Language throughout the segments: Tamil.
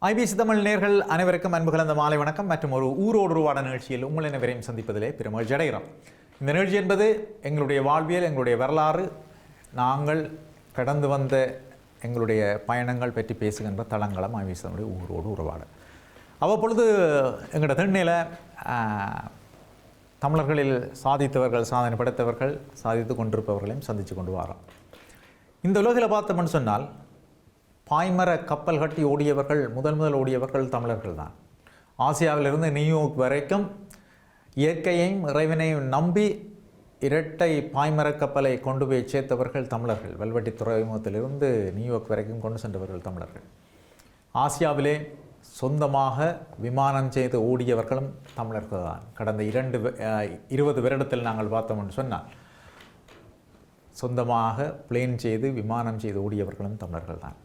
ஐபிசி தமிழ் நேர்கள் அனைவருக்கும் அன்பு கலந்த மாலை வணக்கம் மற்றும் ஒரு ஊரோடு உருவாட நிகழ்ச்சியில் உங்கள் அனைவரையும் சந்திப்பதிலே பெருமகிழ்ச்சி அடைகிறோம். இந்த நிகழ்ச்சி என்பது எங்களுடைய வாழ்வியல், எங்களுடைய வரலாறு, நாங்கள் கடந்து வந்த எங்களுடைய பயணங்கள் பற்றி பேசுகின்ற தளங்களம் ஐபிசி தமிழுடைய ஊரோடு உருவாட. அவ்வப்பொழுது எங்களோட திண்ணையில் தமிழர்களில் சாதித்தவர்கள், சாதனை படைத்தவர்கள், சாதித்து கொண்டிருப்பவர்களையும் சந்தித்து கொண்டு வரோம். இந்த உலகில் பார்த்தோம்னு சொன்னால் பாய்மர கப்பல் கட்டி ஓடியவர்கள், முதல் ஓடியவர்கள் தமிழர்கள் தான். ஆசியாவிலிருந்து நியூயார்க் வரைக்கும் இயற்கையையும் இறைவனையும் நம்பி இரட்டை பாய்மர கப்பலை கொண்டு போய் சேர்த்தவர்கள் தமிழர்கள். வெல்வெட்டி துறைமுகத்திலிருந்து நியூயார்க் வரைக்கும் கொண்டு சென்றவர்கள் தமிழர்கள். ஆசியாவிலே சொந்தமாக விமானம் செய்து ஓடியவர்களும் தமிழர்கள் தான். கடந்த 20 வருடத்தில் நாங்கள் பார்த்தோம்னு சொன்னால் சொந்தமாக பிளேன் செய்து விமானம் செய்து ஓடியவர்களும் தமிழர்கள் தான்.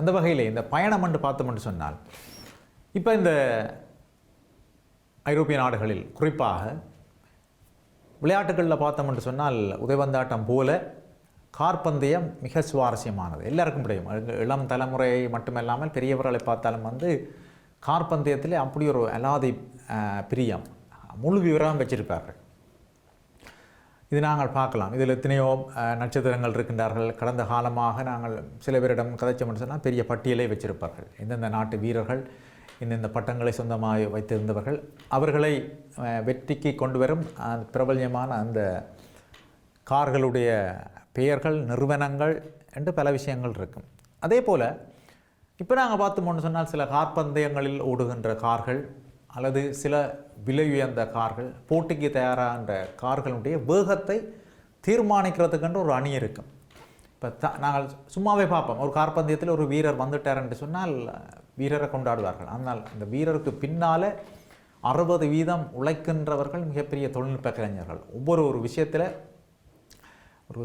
அந்த வகையில் இந்த பயணம் என்று பார்த்தோம்னு சொன்னால் இப்போ இந்த ஐரோப்பிய நாடுகளில் குறிப்பாக விளையாட்டுகளில் பார்த்தோம்னு சொன்னால் உதைபந்தாட்டம் போல காற்பந்தயம் மிக சுவாரஸ்யமானது, எல்லாருக்கும் பிடிக்கும். இளம் தலைமுறை மட்டுமல்லாமல் பெரியவர்களை பார்த்தாலும் காற்பந்தயத்தில் அப்படி ஒரு அலாதி பிரியம், முழு விவரம் வச்சிருப்பார்கள். இது நாங்கள் பார்க்கலாம். இதில் எத்தனையோ நட்சத்திரங்கள் இருக்கின்றார்கள். கடந்த காலமாக நாங்கள் சில பேரிடம் கதைச்சோம்னு சொன்னால் பெரிய பட்டியலை வச்சிருப்பார்கள். எந்தெந்த நாட்டு வீரர்கள் இந்தந்த பட்டங்களை சொந்தமாக வைத்திருந்தவர்கள், அவர்களை வெற்றிக்கு கொண்டு வரும் பிரபல்யமான அந்த கார்களுடைய பெயர்கள், நிறுவனங்கள் என்று பல விஷயங்கள் இருக்கும். அதே போல் இப்போ நாங்கள் பார்த்தோம்னு சொன்னால் சில காற்பந்தயங்களில் ஓடுகின்ற கார்கள் அல்லது சில விலை உயர்ந்த கார்கள், போட்டிக்கு தயாராகின்ற கார்களுடைய வேகத்தை தீர்மானிக்கிறதுக்கென்று ஒரு அணி இருக்கும். இப்போ நாங்கள் சும்மாவே பார்ப்போம், ஒரு காற்பந்தயத்தில் ஒரு வீரர் வந்துட்டார் என்று சொன்னால் வீரரை கொண்டாடுவார்கள். ஆனால் அந்த வீரருக்கு பின்னால் 60% உழைக்கின்றவர்கள் மிகப்பெரிய தொழில்நுட்ப கலைஞர்கள். ஒவ்வொரு விஷயத்தில் ஒரு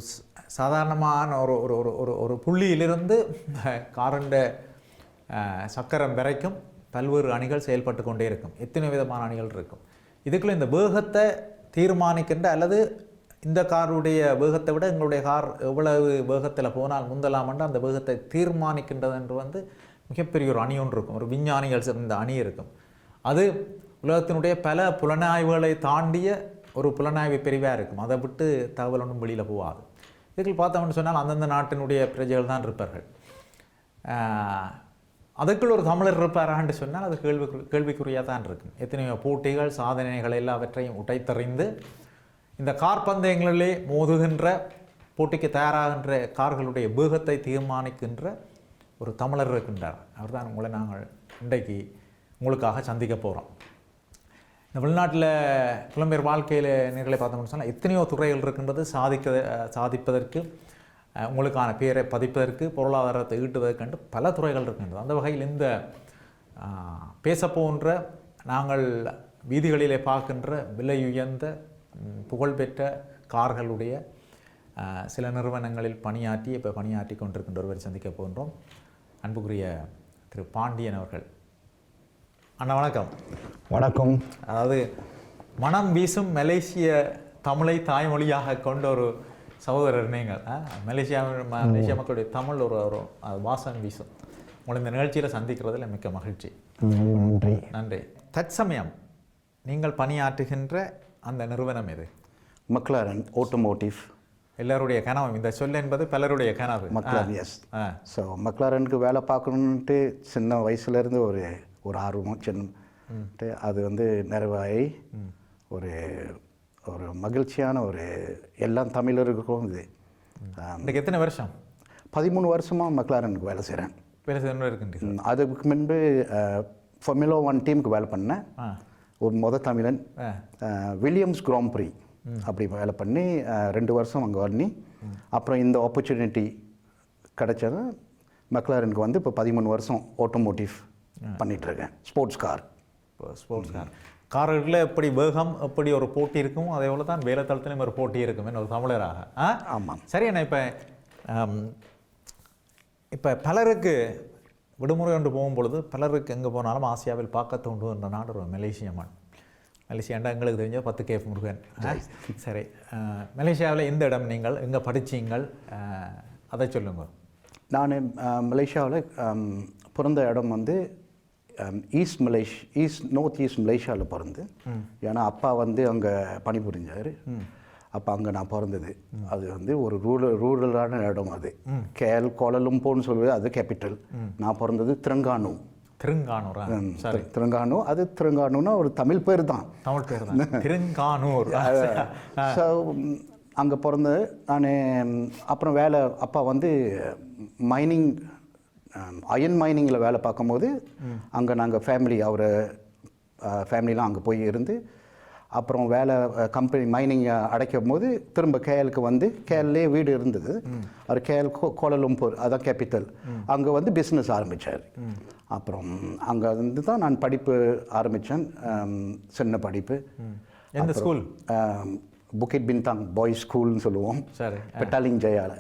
சாதாரணமான ஒரு ஒரு ஒரு ஒரு புள்ளியிலிருந்து காரண்ட சக்கரம் வரைக்கும் பல்வேறு அணிகள் செயல்பட்டு கொண்டே இருக்கும். எத்தனை விதமான அணிகள் இருக்கும். இதுக்குள்ள இந்த வேகத்தை தீர்மானிக்கின்ற அல்லது இந்த காருடைய வேகத்தை விட எங்களுடைய கார் எவ்வளவு வேகத்தில் போனால் முந்தலாமன்று அந்த வேகத்தை தீர்மானிக்கின்றது என்று மிகப்பெரிய ஒரு அணி ஒன்று இருக்கும். ஒரு விஞ்ஞானிகள் சேர்ந்த அணி இருக்கும். அது உலகத்தினுடைய பல புலனாய்வுகளை தாண்டிய ஒரு புலனாய்வு பிரிவாக இருக்கும். அதை விட்டு தகவல் ஒன்றும் வெளியில் போகாது. இதுக்கு பார்த்தோம்னு சொன்னால் அந்தந்த நாட்டினுடைய பிரஜைகள் தான் இருப்பார்கள். அதுக்குள் ஒரு தமிழர் இருப்பாரான்னு சொன்னால் அது கேள்விக்குறியாக தான் இருக்கும். எத்தனையோ போட்டிகள், சாதனைகள் எல்லாவற்றையும் உடைத்தறிந்து இந்த காற்பந்தயங்களிலே மோதுகின்ற, போட்டிக்கு தயாராகின்ற கார்களுடைய வேகத்தை தீர்மானிக்கின்ற ஒரு தமிழர் இருக்கின்றார். அவர் தான் உங்களை நாங்கள் இன்றைக்கு உங்களுக்காக சந்திக்க போகிறோம். இந்த வெளிநாட்டில் புலம்பெயர் வாழ்க்கையில் நேர்களை பார்த்தோம்னு சொன்னால் எத்தனையோ துறைகள் இருக்கின்றது. சாதிப்பதற்கு, உங்களுக்கான பேரை பதிப்பதற்கு, பொருளாதாரத்தை ஈட்டுவதற்கென்று பல துறைகள் இருக்கின்றது. அந்த வகையில் இந்த பேசப்போன்ற நாங்கள் வீதிகளிலே பார்க்கின்ற விலை உயர்ந்த புகழ்பெற்ற கார்களுடைய சில நிறுவனங்களில் இப்போ பணியாற்றி கொண்டிருக்கின்றவர் சந்திக்க போகின்றோம். அன்புக்குரிய திரு பாண்டியன் அவர்கள். அண்ணா வணக்கம். வணக்கம். அதாவது மனம் வீசும் மலேசிய தமிழை தாய்மொழியாக கொண்ட ஒரு சகோதரர் நீங்கள். மலேசிய மக்களுடைய தமிழ் ஒரு வாசம் வீசும். உங்களை இந்த நிகழ்ச்சியில் சந்திக்கிறதுல மிக்க மகிழ்ச்சி. நன்றி. நன்றி. தற்சமயம் நீங்கள் பணியாற்றுகின்ற அந்த நிறுவனம் எது? மக்லாரன் ஆட்டோமோட்டிவ். எல்லாருடைய கனவு இந்த சொல் என்பது பலருடைய கனவு. மக்லாரன், எஸ். ஸோ மக்லாரனுக்கு வேலை பார்க்கணுன்ட்டு சின்ன வயசுலேருந்து ஒரு ஆர்வம் சின்ன அது நிறைவாகி ஒரு மகிழ்ச்சியான எல்லாம் தமிழர்களுக்கும் இது. இன்றைக்கு எத்தனை வருஷம்? 13 வருஷமாக மக்லாரனுக்கு வேலை செய்கிறேன். வேலை செய்யணும் இருக்குன்றீங்க. அதுக்கு முன்பு ஃபார்முலா 1 டீமுக்கு வேலை பண்ணேன். ஒரு தமிழன் வில்லியம்ஸ் கிராண்ட் ப்ரீ அப்படி வேலை பண்ணி 2 வருஷம் அங்கே பண்ணி அப்புறம் இந்த ஆப்பர்ச்சுனிட்டி கிடைச்சது மக்லாரனுக்கு இப்போ 13 வருஷம் ஆட்டோமோட்டிவ் பண்ணிகிட்ருக்கேன். Sports car. கார்களில் எப்படி வேகம், எப்படி ஒரு போட்டி இருக்கும், அதே போல் தான் வேலை தளத்திலும் ஒரு போட்டி இருக்கும் ஒரு தமிழராக. ஆமாம். சரி அண்ணா. இப்போ பலருக்கு விடுமுறை ஒன்று போகும்பொழுது பலருக்கு எங்கே போனாலும் ஆசியாவில் பார்க்க தோன்றுகின்ற நாடு ஒரு மலேசிய மண். மலேசியாண்டா எங்களுக்கு தெரிஞ்ச 10 கேஃப் முருகன். சரி, மலேசியாவில் எந்த இடம் நீங்கள் எங்கே படித்தீங்கள் அதை சொல்லுங்கள். நான் மலேசியாவில் பிறந்த இடம் நார்த் ஈஸ்ட் மலேசியாவில் பிறந்து. ஏன்னா அப்பா வந்து அங்கே பணிபுரிஞ்சார். அப்போ அங்கே நான் பிறந்தது. அது வந்து ஒரு ரூரலான இடம். அது கோலலம்பூர்னு சொல்லுவது, அது கேபிட்டல். நான் பிறந்தது திரங்கானு. திரங்கானு. அது திரங்கானுன்னா ஒரு தமிழ் பேர் தான். தமிழ் பேர் தான் திருங்கானூர். ஸோ அங்கே பிறந்து நான் அப்புறம் அப்பா வந்து மைனிங், அயன் மைனிங்கில் வேலை பார்க்கும்போது அங்கே நாங்கள் ஃபேமிலிலாம் அங்கே போய் இருந்து, அப்புறம் கம்பெனி மைனிங் அடைக்கும் போது திரும்ப கேஎலுக்கு வந்து, கேஎல்லே வீடு இருந்தது. அது கேஎல் கோலலம்பூர், அதான் கேபிட்டல். அங்கே வந்து பிஸ்னஸ் ஆரம்பித்தார். அப்புறம் அங்கே வந்து தான் நான் படிப்பு ஆரம்பித்தேன். சின்ன படிப்பு. எந்த ஸ்கூல்? புக்கிட் பின்தாங் பாய்ஸ் ஸ்கூல்னு சொல்லுவோம், பெட்டாலிங் ஜெயால.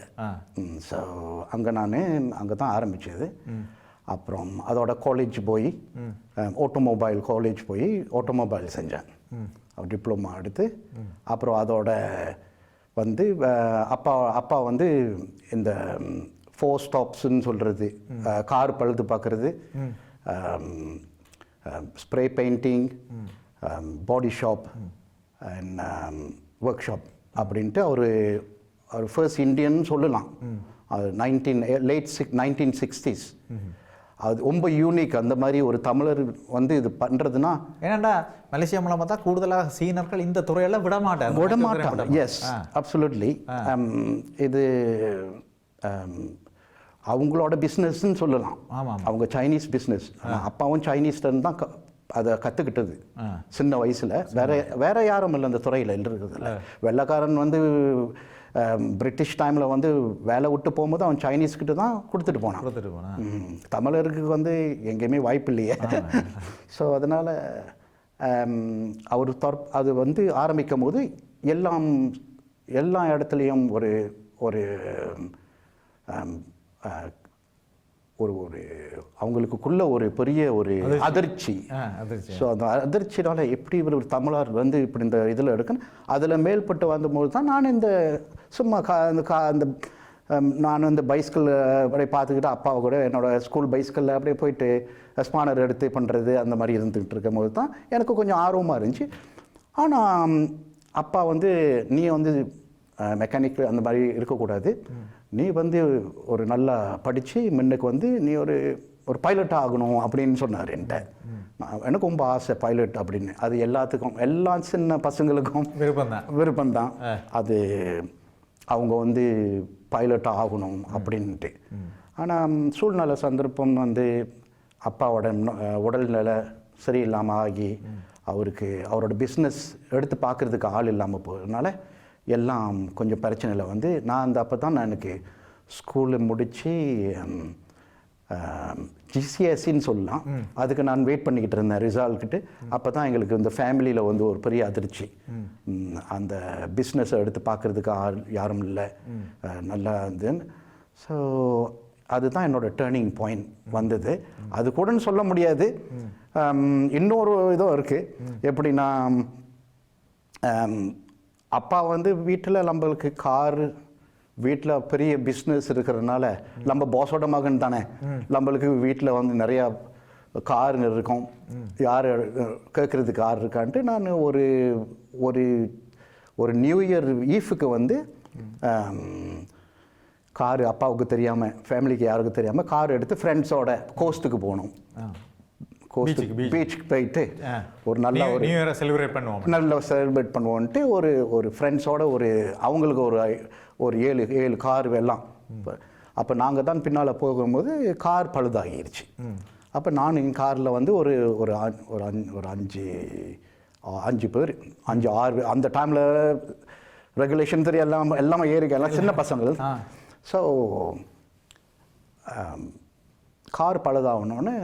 ஸோ அங்கே தான் ஆரம்பித்தது. அப்புறம் அதோட காலேஜ் போய் ஆட்டோமொபைல் காலேஜ் போய் ஆட்டோமொபைல் செஞ்சேன். டிப்ளமா எடுத்து அப்புறம் அதோட வந்து அப்பா வந்து இந்த 4 ஸ்டாப்ஸ்ன்னு சொல்கிறது, கார் பழுது பார்க்குறது, spray painting, body shop and work shop அப்படின்ட்டு அவர் ஃபர்ஸ்ட் இந்தியன் சொல்லலாம். அது லேட் 1960s. அது ரொம்ப யூனிக். அந்த மாதிரி ஒரு தமிழர் வந்து இது பண்ணுறதுன்னா, ஏன்னாண்டா மலேசியா மூலமாக தான் கூடுதலாக சீனர்கள் இந்த துறையெல்லாம் விட மாட்டாங்க. Yes, absolutely. இது அவங்களோட பிஸ்னஸ்ன்னு சொல்லலாம். அவங்க சைனீஸ் பிஸ்னஸ். அப்பாவும் சைனீஸ்டன் தான் அதை கற்றுக்கிட்டது சின்ன வயசில். வேற யாரும் இல்லை அந்த துறையில் இருக்கிறதுல. வெள்ளைக்காரன் வந்து பிரிட்டிஷ் டைமில் வந்து வேலை விட்டு போகும்போது அவன் சைனீஸ்கிட்ட தான் கொடுத்துட்டு போனான். தமிழருக்கு வந்து எங்கேயுமே வாய்ப்பு இல்லையே. ஸோ அதனால் அவர் அது வந்து ஆரம்பிக்கும் போது எல்லா இடத்துலையும் ஒரு ஒரு ஒரு அவங்களுக்குள்ள ஒரு பெரிய ஒரு அதிர்ச்சி. ஸோ அந்த அதிர்ச்சினால எப்படி இவர் ஒரு தமிழர் வந்து இப்படி இந்த இதில் எடுக்கணும், அதில் மேல்பட்டு வந்தபோது தான் நான் இந்த சும்மா அந்த நான் இந்த பைஸ்கிள் அப்படியே பார்த்துக்கிட்டு அப்பாவை கூட என்னோடய ஸ்கூல் பைஸ்கிளில் அப்படியே போயிட்டு ஸ்பானர் எடுத்து பண்ணுறது அந்த மாதிரி இருந்துக்கிட்டு இருக்கும் போது தான் எனக்கு கொஞ்சம் ஆர்வமாக இருந்துச்சு. ஆனால் அப்பா வந்து நீ வந்து மெக்கானிக் அந்த மாதிரி இருக்கக்கூடாது, நீ வந்து ஒரு நல்லா படித்து முன்னுக்கு வந்து நீ ஒரு பைலட் ஆகணும் அப்படின்னு சொன்னார் என்கிட்ட. எனக்கு ரொம்ப ஆசை பைலட் அப்படின்னு. அது எல்லாத்துக்கும், எல்லா சின்ன பசங்களுக்கும் விருப்பம்தான். அது அவங்க வந்து பைலட் ஆகணும் அப்படின்ட்டு. ஆனால் சூழ்நிலை சந்தர்ப்பம் வந்து அப்பாவோட உடல்நிலை சரியில்லாமல் ஆகி அவரோட பிஸ்னஸ் எடுத்து பார்க்குறதுக்கு ஆள் இல்லாமல் போகிறதுனால எல்லாம் கொஞ்சம் பிரச்சனையில் வந்து நான் அப்போ தான் எனக்கு ஸ்கூலில் முடித்து ஜிசிஎஸ்சின்னு சொல்லலாம், அதுக்கு நான் வெயிட் பண்ணிக்கிட்டு இருந்தேன் ரிசல்ட்கிட்டு. அப்போ தான் எங்களுக்கு இந்த ஃபேமிலியில் வந்து ஒரு பெரிய அதிர்ச்சி. அந்த பிஸ்னஸை எடுத்து பார்க்குறதுக்கு யாரும் இல்லை, நல்லா இருந்துன்னு. ஸோ அதுதான் என்னோடய டேர்னிங் பாயிண்ட் வந்தது. அது கூடன்னு சொல்ல முடியாது. இன்னொரு இதுவும் இருக்குது. எப்படின்னா அப்பா வந்து வீட்டில் நம்மளுக்கு காரு, வீட்டில் பெரிய பிஸ்னஸ் இருக்கிறதுனால நம்ம பாஸோட மகன் தானே, நம்மளுக்கு வீட்டில் வந்து நிறையா கார் இருக்கும், யார் கேட்குறதுக்கு கார் இருக்கான்ட்டு நான் ஒரு நியூ இயர் ஈஃபுக்கு வந்து காரு அப்பாவுக்கு தெரியாமல், ஃபேமிலிக்கு யாருக்கும் தெரியாமல் கார் எடுத்து ஃப்ரெண்ட்ஸோட கோஸ்ட்டுக்கு போகணும். பீச்சுக்கு போயிட்டு ஒரு நல்ல ஒரு செலிப்ரேட் பண்ணுவோன்ட்டு ஒரு ஃப்ரெண்ட்ஸோட அவங்களுக்கு ஒரு 7 கார் எல்லாம். அப்போ நாங்கள் தான் பின்னால் போகும்போது கார் பழுதாகிருச்சு. அப்போ நான் என் காரில் வந்து ஒரு 5 பேர் 5-6 அந்த டைமில் ரெகுலேஷன் தெரியும் எல்லாமே எல்லாம் சின்ன பசங்கள். ஸோ கார் பழுதாகணுன்னு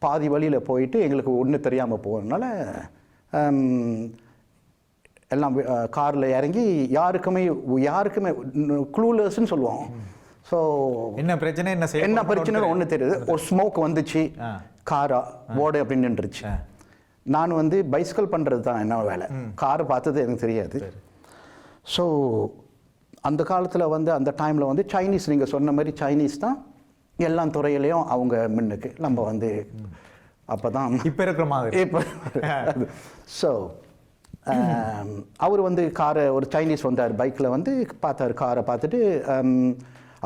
பாதி வழியில் போயிட்டு எங்களுக்கு ஒன்றும் தெரியாமல் போகிறதுனால எல்லாம் காரில் இறங்கி யாருக்குமே க்ளூலெஸ்ன்னு சொல்லுவோம். ஸோ என்ன பிரச்சனை ஒன்று தெரியுது. ஒரு ஸ்மோக் வந்துச்சு, காரா ஓடு அப்படின்னு நின்றுச்சு. நான் வந்து பைஸ்கிள் பண்ணுறது தான் என்ன வேலை, காரை பார்த்தது எனக்கு தெரியாது. ஸோ அந்த காலத்தில் வந்து அந்த டைமில் வந்து சைனீஸ், நீங்கள் சொன்ன மாதிரி சைனீஸ் தான் எல்லா துறையிலையும் அவங்க முன்னுக்கு நம்ம வந்து அப்போ தான் இப்போ இருக்கிற மாதிரி. இப்போ ஸோ அவர் வந்து காரை ஒரு சைனீஸ் வந்தார் பைக்கில் வந்து பார்த்தார், காரை பார்த்துட்டு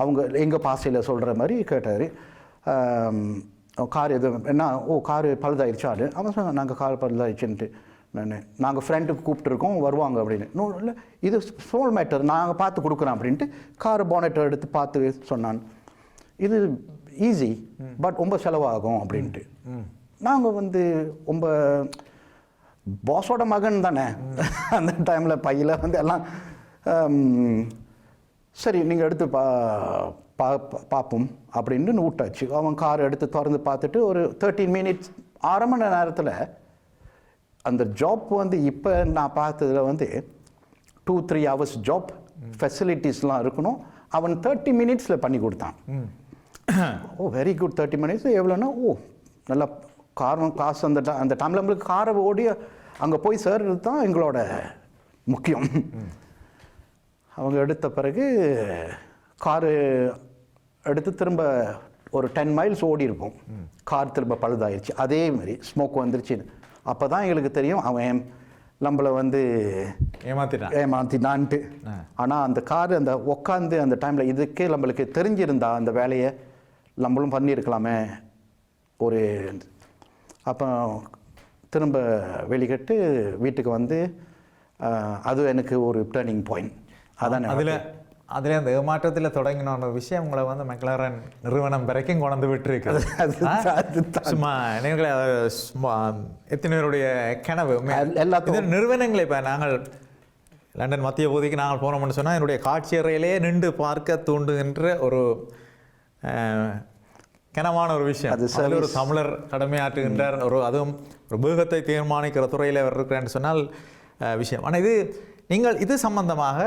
அவங்க எங்கள் பாசையில் சொல்கிற மாதிரி கேட்டார். கார் எதுவும் என்ன, காரு பழுதாயிடுச்சாரு. அவன் சொன்னான் நாங்கள் கார் பழுதாயிடுச்சுன்ட்டு. நாங்கள் ஃப்ரெண்டுக்கு கூப்பிட்டுருக்கோம் வருவாங்க அப்படின்னு. இன்னும் இல்லை இது ஸ்மால் மேட்டர், நாங்கள் பார்த்து கொடுக்குறோம் அப்படின்ட்டு கார் போனட்டை எடுத்து பார்த்து சொன்னான். இது ஈஸி பட் ரொம்ப செலவாகும் அப்படின்ட்டு. நாங்கள் வந்து ரொம்ப பாஸோட மகன் தானே அந்த டைமில் பையில் வந்து எல்லாம் சரி நீங்கள் எடுத்து பார்ப்போம் அப்படின்னு விட்டாச்சு. அவன் கார் எடுத்து திறந்து பார்த்துட்டு ஒரு 13 மினிட்ஸ் 6 மணி நேரத்தில் அந்த ஜாப் வந்து இப்போ நான் பார்த்ததுல வந்து 2-3 ஹவர்ஸ் ஜாப் ஃபெசிலிட்டிஸ்லாம் இருக்கணும். அவன் 30 மினிட்ஸில் பண்ணி கொடுத்தான். Very good. 30 மினிட்ஸ் எவ்வளோன்னா நல்லா காசு அந்த டைமில் நம்மளுக்கு காரை ஓடி அங்கே போய் சேர்றது தான் எங்களோட முக்கியம். அவங்க எடுத்த பிறகு காரு எடுத்து திரும்ப ஒரு 10 மைல்ஸ் ஓடி இருக்கும். கார் திரும்ப பழுதாயிருச்சு. அதே மாதிரி ஸ்மோக் வந்துருச்சு. அப்போ தான் எங்களுக்கு தெரியும் அவன் நம்மளை வந்து ஏமாத்தினான்ட்டு. ஆனால் அந்த கார் அந்த உட்காந்து அந்த டைமில் இதுக்கே நம்மளுக்கு தெரிஞ்சிருந்தா அந்த வேலையை நம்மளும் பண்ணியிருக்கலாமே ஒரு. அப்போ திரும்ப வெளிக்கட்டு வீட்டுக்கு வந்து அது எனக்கு ஒரு டேர்னிங் பாயிண்ட். அதான் அதில் அந்த ஏமாற்றத்தில் தொடங்கின ஒரு விஷயம் உங்களை வந்து மெக்லாரன் நிறுவனம் வரைக்கும் கொண்டு விட்டுருக்கு. சும்மா நீங்களே எத்தனை பேருடைய கனவு எல்லாத்தையும் நிறுவனங்களை. இப்போ நாங்கள் லண்டன் மத்திய பகுதிக்கு நாங்கள் போனோம்னு சொன்னால் என்னுடைய காட்சி அறையிலே நின்று பார்க்க தூண்டுகின்ற ஒரு கனமான ஒரு விஷயம். அதில் ஒரு தமிழர் கடமையாற்றுகின்றார். அதுவும் ஒரு வேகத்தை தீர்மானிக்கிற துறையில் இருக்கிறேன்னு சொன்னால் விஷயம். ஆனால் நீங்கள் இது சம்பந்தமாக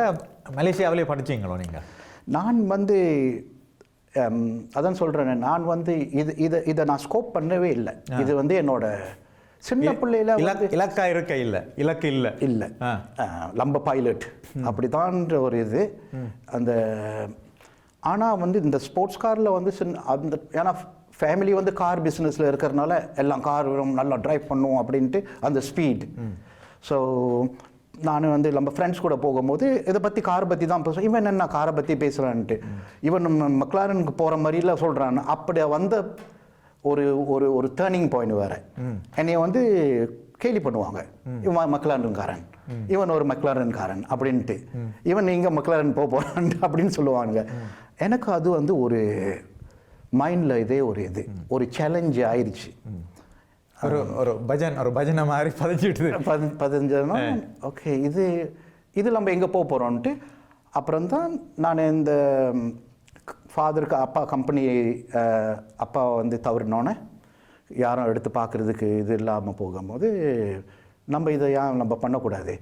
மலேசியாவிலே படிச்சீங்களோ நீங்கள்? நான் வந்து அதான் சொல்கிறேன். நான் வந்து இதை நான் ஸ்கோப் பண்ணவே இல்லை. இது வந்து என்னோட சின்ன பிள்ளையில இலக்கா இருக்க இல்லை, இலக்கு இல்லை இல்லை லம்ப பைலட் அப்படிதான்ற ஒரு இது அந்த. ஆனால் வந்து இந்த ஸ்போர்ட்ஸ் காரில் வந்து அந்த ஏன்னா ஃபேமிலி வந்து கார் பிஸ்னஸில் இருக்கிறதுனால எல்லாம் கார் நல்லா ட்ரைவ் பண்ணுவோம் அப்படின்ட்டு அந்த ஸ்பீட். ஸோ நான் வந்து நம்ம ஃப்ரெண்ட்ஸ் கூட போகும்போது இதை பற்றி காரை பற்றி தான் பேசுவேன். இவன் என்ன காரை பற்றி பேசுகிறான்ட்டு, இவன் நம்ம மெக்லாரனுக்கு போகிற மாதிரிலாம் சொல்கிறான். அப்படி வந்த ஒரு ஒரு ஒரு டேர்னிங் பாயிண்ட் வேறு. என்னைய வந்து கேலி பண்ணுவாங்க, இவன் மெக்லாரன்காரன், இவன் ஒரு மெக்லாரன்காரன் அப்படின்ட்டு, இவன் இங்கே மெக்லாரன் போகிறான் அப்படின்னு சொல்லுவாங்க. எனக்கு அது வந்து ஒரு மைண்டில் இதே ஒரு சேலஞ்சு ஆயிடுச்சு. ஒரு பஜனை மாதிரி பதிஞ்சுன்னா ஓகே இது நம்ம எங்கே போகிறோன்ட்டு. அப்புறம் தான் நான் இந்த ஃபாதருக்கு அப்பா கம்பெனி அப்பா வந்து தவறினோன்னே யாரும் எடுத்து பார்க்குறதுக்கு இது இல்லாமல் போகும்போது நம்ம இதை ஏன் நம்ம பண்ணக்கூடாது.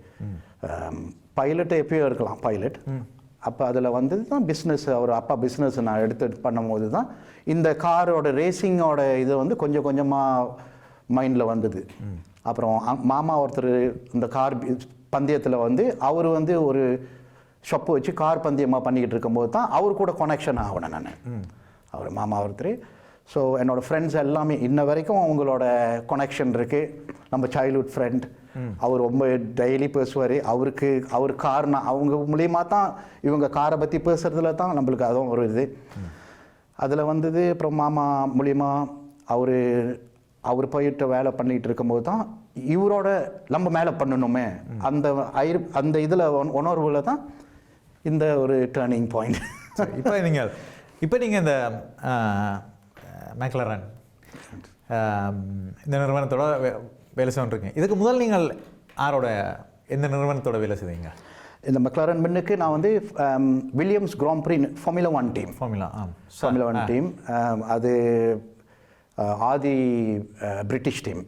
பைலட்டு எப்பயும் இருக்கலாம் பைலட். அப்போ அதில் வந்து தான் பிஸ்னஸ், அவர் அப்பா பிஸ்னஸ் நான் எடுத்து பண்ணும்போது தான் இந்த காரோட ரேசிங்கோட இது வந்து கொஞ்சம் கொஞ்சமாக மைண்டில் வந்தது. அப்புறம் மாமா ஒருத்தர் இந்த கார் பந்தயத்தில் வந்து அவர் வந்து ஒரு ஷாப்பு வச்சு கார் பந்தயமாக பண்ணிக்கிட்டு இருக்கும்போது தான் அவர் கூட கனெக்ஷன் ஆகணும் நான். அவர் மாமா ஒருத்தர். ஸோ என்னோடய ஃப்ரெண்ட்ஸ் எல்லாமே இன்ன வரைக்கும் அவங்களோட கனெக்ஷன் இருக்குது. நம்ம சைல்ட்ஹுட் ஃப்ரெண்ட் அவர் ரொம்ப டெய்லி பேசுவார். அவர் கார்னா அவங்க மூலியமாக தான் இவங்க காரை பற்றி பேசுகிறதுல தான் நம்மளுக்கு அதுவும் ஒரு இது அதில் வந்தது. அப்புறம் மாமா மூலியமாக அவர் போயிட்டு வேலை பண்ணிகிட்டு இருக்கும்போது தான் இவரோட நம்ம மேலே பண்ணணுமே அந்த இதில் உணர்வில் தான் இந்த ஒரு டேர்னிங் பாயிண்ட். இப்போ நீங்கள் இந்த மெக்லாரன் இந்த நிறுவனத்தோட வேலை செய்யறீங்க. இதுக்கு முதல் நீங்கள் எந்த நிறுவனத்தோட வேலை செய்வீங்க? இந்த மெக்லாரன் மின்னுக்கு நான் வந்து Williams Grand Prix Formula 1 team. Formula 1 team அது ஆதி பிரிட்டிஷ் டீம்.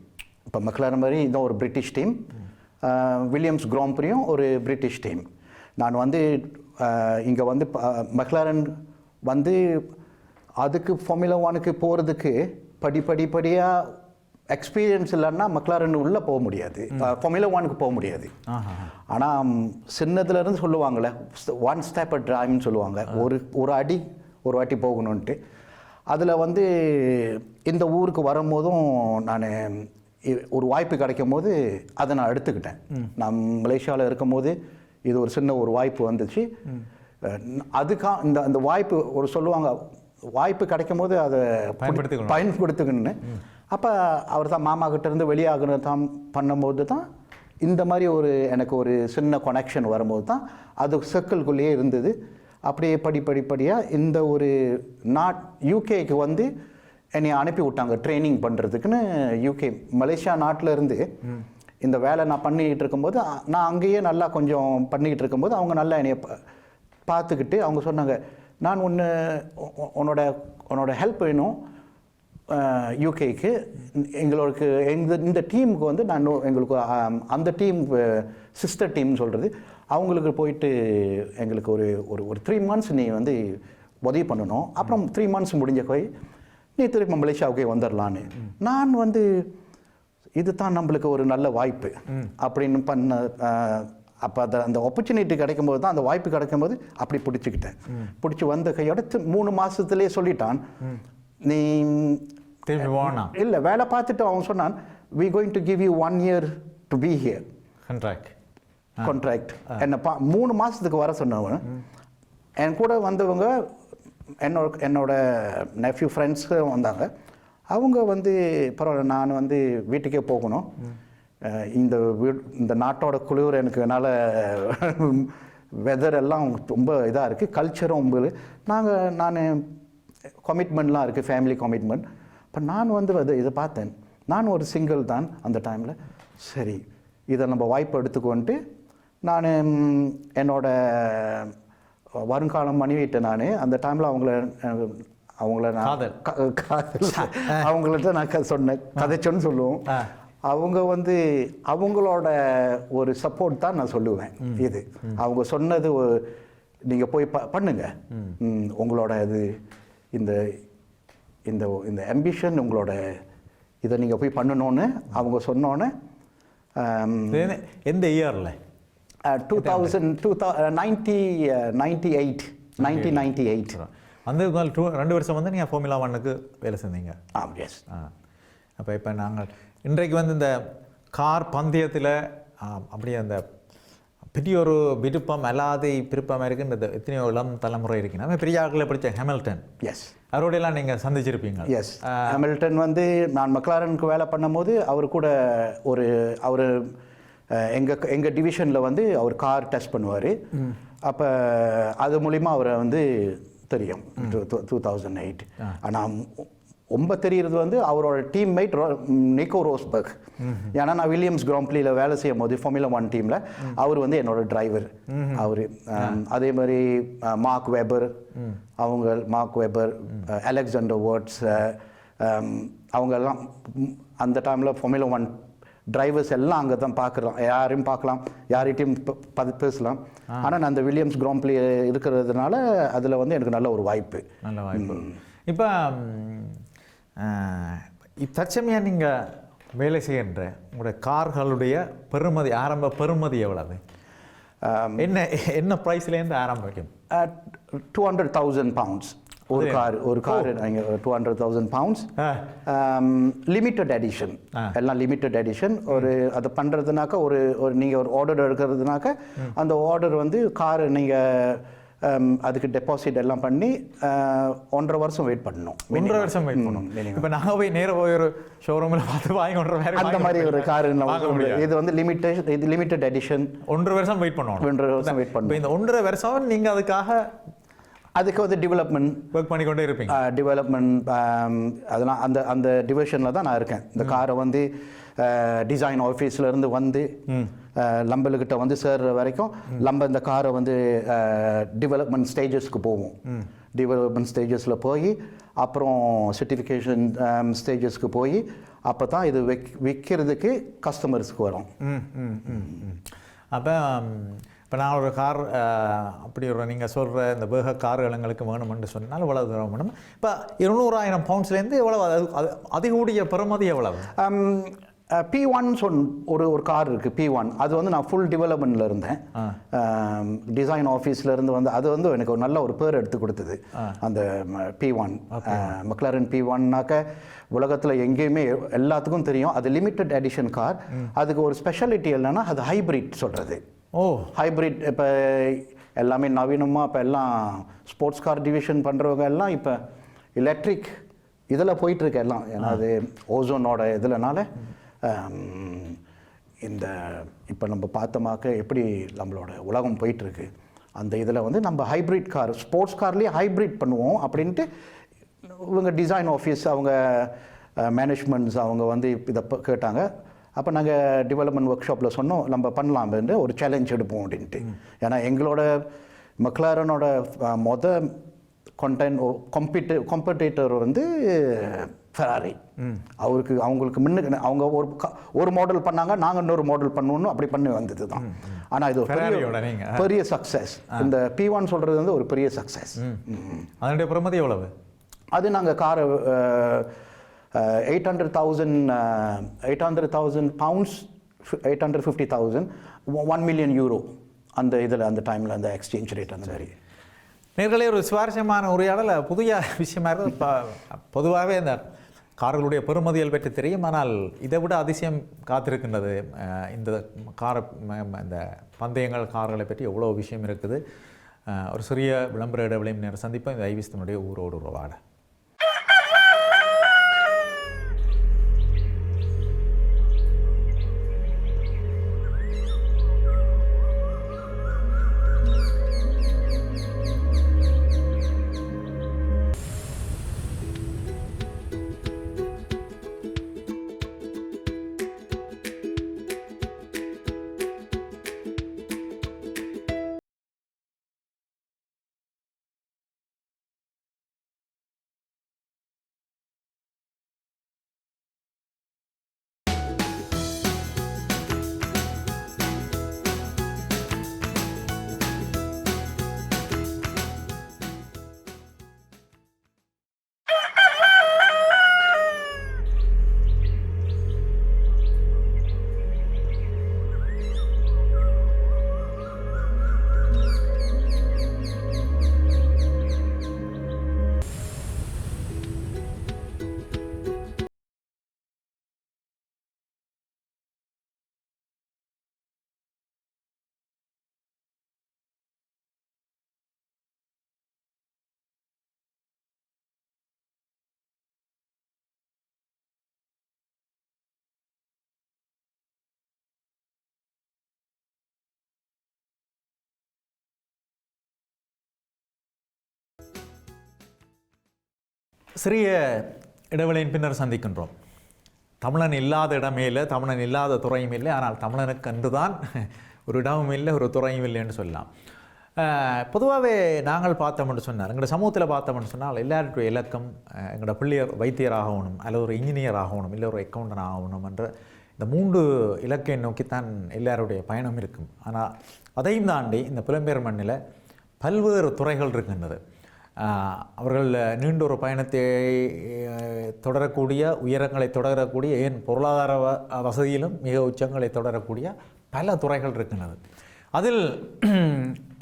இப்போ மெக்லாரன் மாதிரி இதுவும் ஒரு பிரிட்டிஷ் டீம், வில்லியம்ஸ் கிராண்ட் ப்ரீயும் ஒரு பிரிட்டிஷ் டீம். நான் வந்து இங்கே வந்து மெக்லாரன் வந்து அதுக்கு ஃபார்முலா 1க்கு போகிறதுக்கு படிப்படியாக எக்ஸ்பீரியன்ஸ் இல்லைன்னா மெக்லாரன் உள்ளே போக முடியாது, ஃபார்முலா 1க்கு போக முடியாது. ஆனால் சின்னதுலேருந்து சொல்லுவாங்களே 1 ஸ்டெப் அட் டைம்னு சொல்லுவாங்க, ஒரு வாட்டி போகணுன்ட்டு. அதில் வந்து இந்த ஊருக்கு வரும்போதும் நான் ஒரு வாய்ப்பு கிடைக்கும் போது அதை நான் எடுத்துக்கிட்டேன். நான் மலேசியாவில் இருக்கும்போது இது ஒரு சின்ன ஒரு வாய்ப்பு வந்துச்சு. இந்த வாய்ப்பு ஒரு சொல்லுவாங்க, வாய்ப்பு கிடைக்கும் போது அதை பயன்படுத்துக்கணுன்னு. அப்போ அவர் தான் மாமா கிட்டேருந்து வெளியாகணும் தான் பண்ணும்போது தான் இந்த மாதிரி எனக்கு ஒரு சின்ன கனெக்ஷன் வரும்போது தான் அது சர்க்கிள்குள்ளேயே இருந்தது. அப்படியே படிப்படியாக இந்த ஒரு யூகேக்கு வந்து என்னை அனுப்பி விட்டாங்க ட்ரைனிங் பண்ணுறதுக்குன்னு. யூகே மலேசியா நாட்டில் இருந்து இந்த வேலை நான் பண்ணிக்கிட்டு இருக்கும்போது, நான் அங்கேயே நல்லா கொஞ்சம் பண்ணிக்கிட்டு இருக்கும்போது அவங்க நல்லா என்னை பார்த்துக்கிட்டு அவங்க சொன்னாங்க, நான் உன்னோட ஹெல்ப் வேணும் யூகேக்கு, இந்த டீமுக்கு வந்து எங்களுக்கு அந்த டீம் சிஸ்டர் டீம்னு சொல்கிறது, அவங்களுக்கு போயிட்டு எங்களுக்கு ஒரு 3 months நீ வந்து உதவி பண்ணணும். அப்புறம் 3 months முடிஞ்ச போய் நீ திருப்பி மலேசியாவுக்கே வந்துடலான்னு. நான் வந்து இது தான் நம்மளுக்கு ஒரு நல்ல வாய்ப்பு அப்படின்னு பண்ண. அப்போ அந்த ஆப்பர்ச்சுனிட்டி கிடைக்கும்போது தான், அந்த வாய்ப்பு கிடைக்கும்போது அப்படி பிடிச்சிக்கிட்டேன். பிடிச்சி வந்த கையோட 3 மாதத்துலேயே சொல்லிட்டான், நீ இல்லை வேலை பார்த்துட்டு அவன் சொன்னான், we going to give you 1 year to be here contract. என்னை 3 மாதத்துக்கு வர சொன்னவன். என் கூட வந்தவங்க என்னோட நெஃப்யூ ஃப்ரெண்ட்ஸு வந்தாங்க. அவங்க வந்து பரவாயில்ல, நான் வந்து வீட்டுக்கே போகணும், இந்த நாட்டோட குளிர் எனக்கு என்னால் வெதர் எல்லாம் ரொம்ப இதாக இருக்குது, கல்ச்சரும் ரொம்ப நான் கமிட்மெண்ட்லாம் இருக்குது, ஃபேமிலி கமிட்மெண்ட். இப்போ நான் வந்து இதை பார்த்தேன், நான் ஒரு சிங்கிள் தான் அந்த டைமில். சரி, இதை நம்ம வாய்ப்பு எடுத்துக்கொண்டு நான் என்னோட வருங்காலம் மனைவிட்ட நான் அந்த டைமில் அவங்கள நான் அவங்கள்ட்ட நான் சொன்னேன், கதைச்சோன்னு சொல்லுவோம். அவங்க வந்து அவங்களோட ஒரு சப்போர்ட் தான் நான் சொல்லுவேன். இது அவங்க சொன்னது, நீங்கள் போய் பண்ணுங்க, உங்களோட இது இந்த இந்த இந்த ஆம்பிஷன் உங்களோட இதை நீங்கள் போய் பண்ணணும்னு அவங்க சொன்னோன்னே. எந்த இயரில்? 1998. அந்த 2 வருஷம் வந்து நீங்கள் ஃபார்முலா 1க்கு வேலை செஞ்சீங்க. எஸ். இப்போ நாங்கள் இன்றைக்கு வந்து இந்த கார் பந்தயத்தில் அப்படியே அந்த பெரிய ஒரு விருப்பம் அல்லாத விருப்பம் இருக்குன்றது எத்தனையோ இளம் தலைமுறை இருக்கு. நம்ம பெரிய ஆட்களில் படித்த ஹேமில்டன், எஸ், அவரோடையெல்லாம் நீங்கள் சந்திச்சிருப்பீங்க. எஸ். ஹேமில்டன் வந்து நான் மெக்லாரனுக்கு வேலை பண்ணும்போது அவர் கூட அவர் எங்கள் டிவிஷனில் வந்து அவர் கார் டெஸ்ட் பண்ணுவார். அப்போ அது மூலிமா அவரை வந்து தெரியும் 2008. ஆனால் ரொம்ப தெரிகிறது வந்து அவரோட டீம்மேட் நிக்கோ ரோஸ்பர்க். ஏன்னா நான் வில்லியம்ஸ் கிராம்ப்ளியில் வேலை செய்யும் போது ஃபார்முலா 1 டீமில் அவர் வந்து என்னோட டிரைவர். அவர் அதே மாதிரி மார்க் வெபர், அலெக்சாண்டர் வேர்ட்ஸ், அவங்கெல்லாம் அந்த டைமில் ஃபார்முலா 1 டிரைவர்ஸ் எல்லாம் அங்கே தான் பார்க்குறோம். யாரையும் பார்க்கலாம், யார்கிட்டையும் பேசலாம். ஆனால் நான் அந்த வில்லியம்ஸ் கிராம்ப்ளி இருக்கிறதுனால அதில் வந்து எனக்கு நல்ல ஒரு வாய்ப்பு. இப்போ தற்சமயம் நீங்கள் வேலை செய்கின்ற உங்களுடைய கார்களுடைய பெறுமதி, ஆரம்ப பெறுமதி எவ்வளவு? என்ன ப்ரைஸ்லேருந்து ஆரம்பிக்கும்? 200,000 pounds ஒரு கார் நீங்கள் 200,000 pounds. லிமிட்டட் எடிஷன், எல்லாம் லிமிட்டட் எடிஷன். அதை பண்ணுறதுனாக்கா ஒரு நீங்கள் ஒரு ஆர்டர் எடுக்கிறதுனாக்கா அந்த ஆர்டர் வந்து கார் நீங்கள் அதுக்கு டெபாசிட் எல்லாம் பண்ணி 1.5 வருஷம் வெயிட் பண்ணணும். 1.5 வருஷம் வெயிட் பண்ணணும். இப்போ நாங்கள் போய் நேராக போய் ஒரு ஷோரூமில் பார்த்து வாங்கி அந்த மாதிரி ஒரு கார் இது வந்து லிமிட்டட் எடிஷன். 1.5 வருஷம் வெயிட் பண்ணணும். 1.5 வருஷம் வெயிட் பண்ணணும். இந்த 1.5 வருஷம் நீங்கள் அதுக்கு வந்து டெவலப்மெண்ட் ஒர்க் பண்ணிக்கொண்டே இருப்பீங்க. டெவலப்மெண்ட் அதெல்லாம் அந்த டிவிஷனில் தான் நான் இருக்கேன். இந்த காரை வந்து டிசைன் ஆஃபீஸ்லேருந்து வந்து லம்பலுக்கிட்ட வந்து சேர்ற வரைக்கும் இந்த காரை வந்து டெவலப்மெண்ட் ஸ்டேஜஸ்க்கு போவோம். டெவலப்மெண்ட் ஸ்டேஜஸில் போய் அப்புறம் சர்டிஃபிகேஷன் ஸ்டேஜஸ்க்கு போய் அப்போ தான் இது விற்கிறதுக்கு கஸ்டமர்ஸ்க்கு வரும். அப்போ இப்போ நான் ஒரு கார் அப்படி நீங்கள் சொல்கிற இந்த வேக கார்கள் எங்களுக்கு வேணுமென்று சொன்னால் எவ்வளவு தூரம் வேணும்? இப்போ 200,000 பவுண்ட்ஸ்லேருந்து எவ்வளவு? அது அதிகூடிய பெறுமதி எவ்வளவு? P1 ஒரு கார் இருக்குது P1. அது வந்து நான் ஃபுல் டெவலப்மெண்ட்டில் இருந்தேன். டிசைன் ஆஃபீஸில் வந்து அது வந்து எனக்கு ஒரு நல்ல ஒரு பேர் எடுத்து கொடுத்தது அந்த P1. மெக்லாரன் P1னாக்க உலகத்தில் எங்கேயுமே எல்லாத்துக்கும் தெரியும். அது லிமிட்டட் எடிஷன் கார். அதுக்கு ஒரு ஸ்பெஷாலிட்டி இல்லைன்னா அது ஹைப்ரிட் சொல்கிறது. ஹைப்ரிட் இப்போ எல்லாமே நவீனமாக இப்போ எல்லாம் ஸ்போர்ட்ஸ் கார் டிவிஷன் பண்ணுறவங்க எல்லாம் இப்போ எலக்ட்ரிக் இதில் போயிட்டுருக்கு எல்லாம். ஏன்னா அது ஓசோனோட இதுலனால இந்த இப்போ நம்ம பார்த்தோமாக்க எப்படி நம்மளோட உலகம் போயிட்டுருக்கு அந்த இதில் வந்து நம்ம ஹைப்ரிட் கார் ஸ்போர்ட்ஸ் கார்லேயே ஹைப்ரிட் பண்ணுவோம் அப்படின்ட்டு இவங்க டிசைன் ஆஃபீஸ் அவங்க மேனேஜ்மெண்ட்ஸ் அவங்க வந்து இதை கேட்டாங்க. அப்போ நாங்கள் டெவலப்மெண்ட் ஒர்க் ஷாப்பில் சொன்னோம் நம்ம பண்ணலாம்னு ஒரு சேலஞ்ச் எடுப்போம் அப்படின்ட்டு. ஏன்னா எங்களோட மெக்லாரனோட காம்படிட்டர் வந்து ஃபெராரி. அவங்களுக்கு முன்னுக்கு அவங்க ஒரு மாடல் பண்ணாங்க, நாங்கள் இன்னொரு மாடல் பண்ணுவோன்னு அப்படி பண்ணி வந்தது தான். ஆனால் இது பெரிய சக்ஸஸ். இந்த P1 சொல்கிறது வந்து ஒரு பெரிய சக்ஸஸ். அதனுடைய பெறுமதி எவ்வளவு? அது நாங்கள் காரை 800,000 pounds, 850,000, 1 million euro அந்த இதில் அந்த டைமில் அந்த எக்ஸ்சேஞ்ச் ரேட் அந்த மாதிரி. நேர்களே, ஒரு சுவாரஸ்யமான உரையாடல், புதிய விஷயமா இருக்குது. பொதுவாகவே இந்த கார்களுடைய பெறுமதிகள் பற்றி தெரியும், ஆனால் இதை விட அதிசயம் காத்திருக்கின்றது. இந்த இந்த பந்தயங்கள் கார்களை பற்றி எவ்வளோ விஷயம் இருக்குது. ஒரு சிறிய விளம்பர இடைவெளியும் நேரம் சந்திப்போம். இந்த ஐவிஸ்தனுடைய ஊரோடு உறவாட. சிறிய இடைவெளியின் பின்னர் சந்திக்கின்றோம். தமிழன் இல்லாத இடமே இல்லை, தமிழன் இல்லாத துறையும் இல்லை. ஆனால் தமிழனுக்கு அன்று தான் ஒரு இடமும் இல்லை, ஒரு துறையும் இல்லைன்னு சொல்லலாம். பொதுவாகவே நாங்கள் பார்த்தோம்னு சொன்னார், எங்களோட சமூகத்தில் பார்த்தோம்னு சொன்னால் எல்லாருடைய இலக்கம் எங்களோட பிள்ளையர் வைத்தியர் ஆகணும், அல்லது ஒரு இன்ஜினியர் ஆகணும், இல்லை ஒரு அக்கௌண்டன்ட் ஆகணும் என்ற இந்த 3 இலக்கை நோக்கித்தான் எல்லாருடைய பயணம் இருக்கும். ஆனால் அதையும் தாண்டி இந்த புலம்பெயர் மண்ணில் பல்வேறு துறைகள் இருக்கின்றது. அவர்கள் நீண்ட ஒரு பயணத்தை தொடரக்கூடிய, உயரங்களை தொடரக்கூடிய, ஏன் பொருளாதார வசதியிலும் மிக உச்சங்களை தொடரக்கூடிய பல துறைகள் இருக்கின்றது. அதில்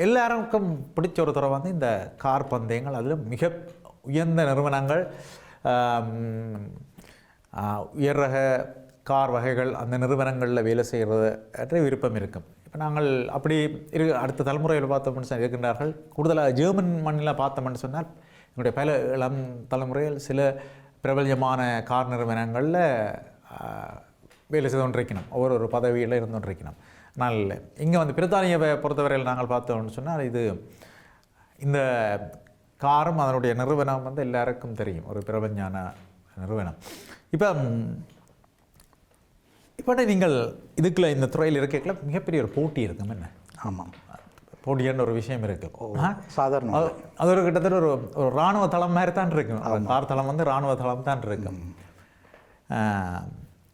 எல்லாருக்கும் பிடிச்ச ஒரு துறை வந்து இந்த கார் பந்தயங்கள். அதில் மிக உயர்ந்த நிறுவனங்கள், உயர் ரக கார் வகைகள், அந்த நிறுவனங்களில் வேலை செய்கிறது விருப்பம் இருக்கும். இப்போ நாங்கள் அப்படி அடுத்த தலைமுறையில் பார்த்தோம்னு சொன்னால் இருக்கின்றார்கள். கூடுதலாக ஜெர்மன் மண்ணில் பார்த்தோம்னு சொன்னால் என்னுடைய பல இளம் தலைமுறைகள் சில பிரபல்யமான கார் நிறுவனங்களில் வேலை செய்து கொண்டிருக்கணும், ஒவ்வொரு பதவியில் இருந்து கொண்டிருக்கணும். ஆனால் இங்கே வந்து பிரித்தானியாவை பொறுத்தவரையில் நாங்கள் பார்த்தோம்னு சொன்னால் இந்த காரும் அதனுடைய நிறுவனம் வந்து எல்லாருக்கும் தெரியும், ஒரு பிரபஞ்சமான நிறுவனம். இப்போ நீங்கள் இதுக்குள்ள இந்த துறையில் இருக்கல மிகப்பெரிய ஒரு போட்டி இருக்கும். என்ன? ஆமாம், போட்டியான ஒரு விஷயம் இருக்குது. சாதாரண அது ஒரு கிட்டத்தட்ட ஒரு இராணுவ தளம் மாதிரி தான் இருக்கும். கார் தளம் வந்து இராணுவ தளம் தான் இருக்கும்.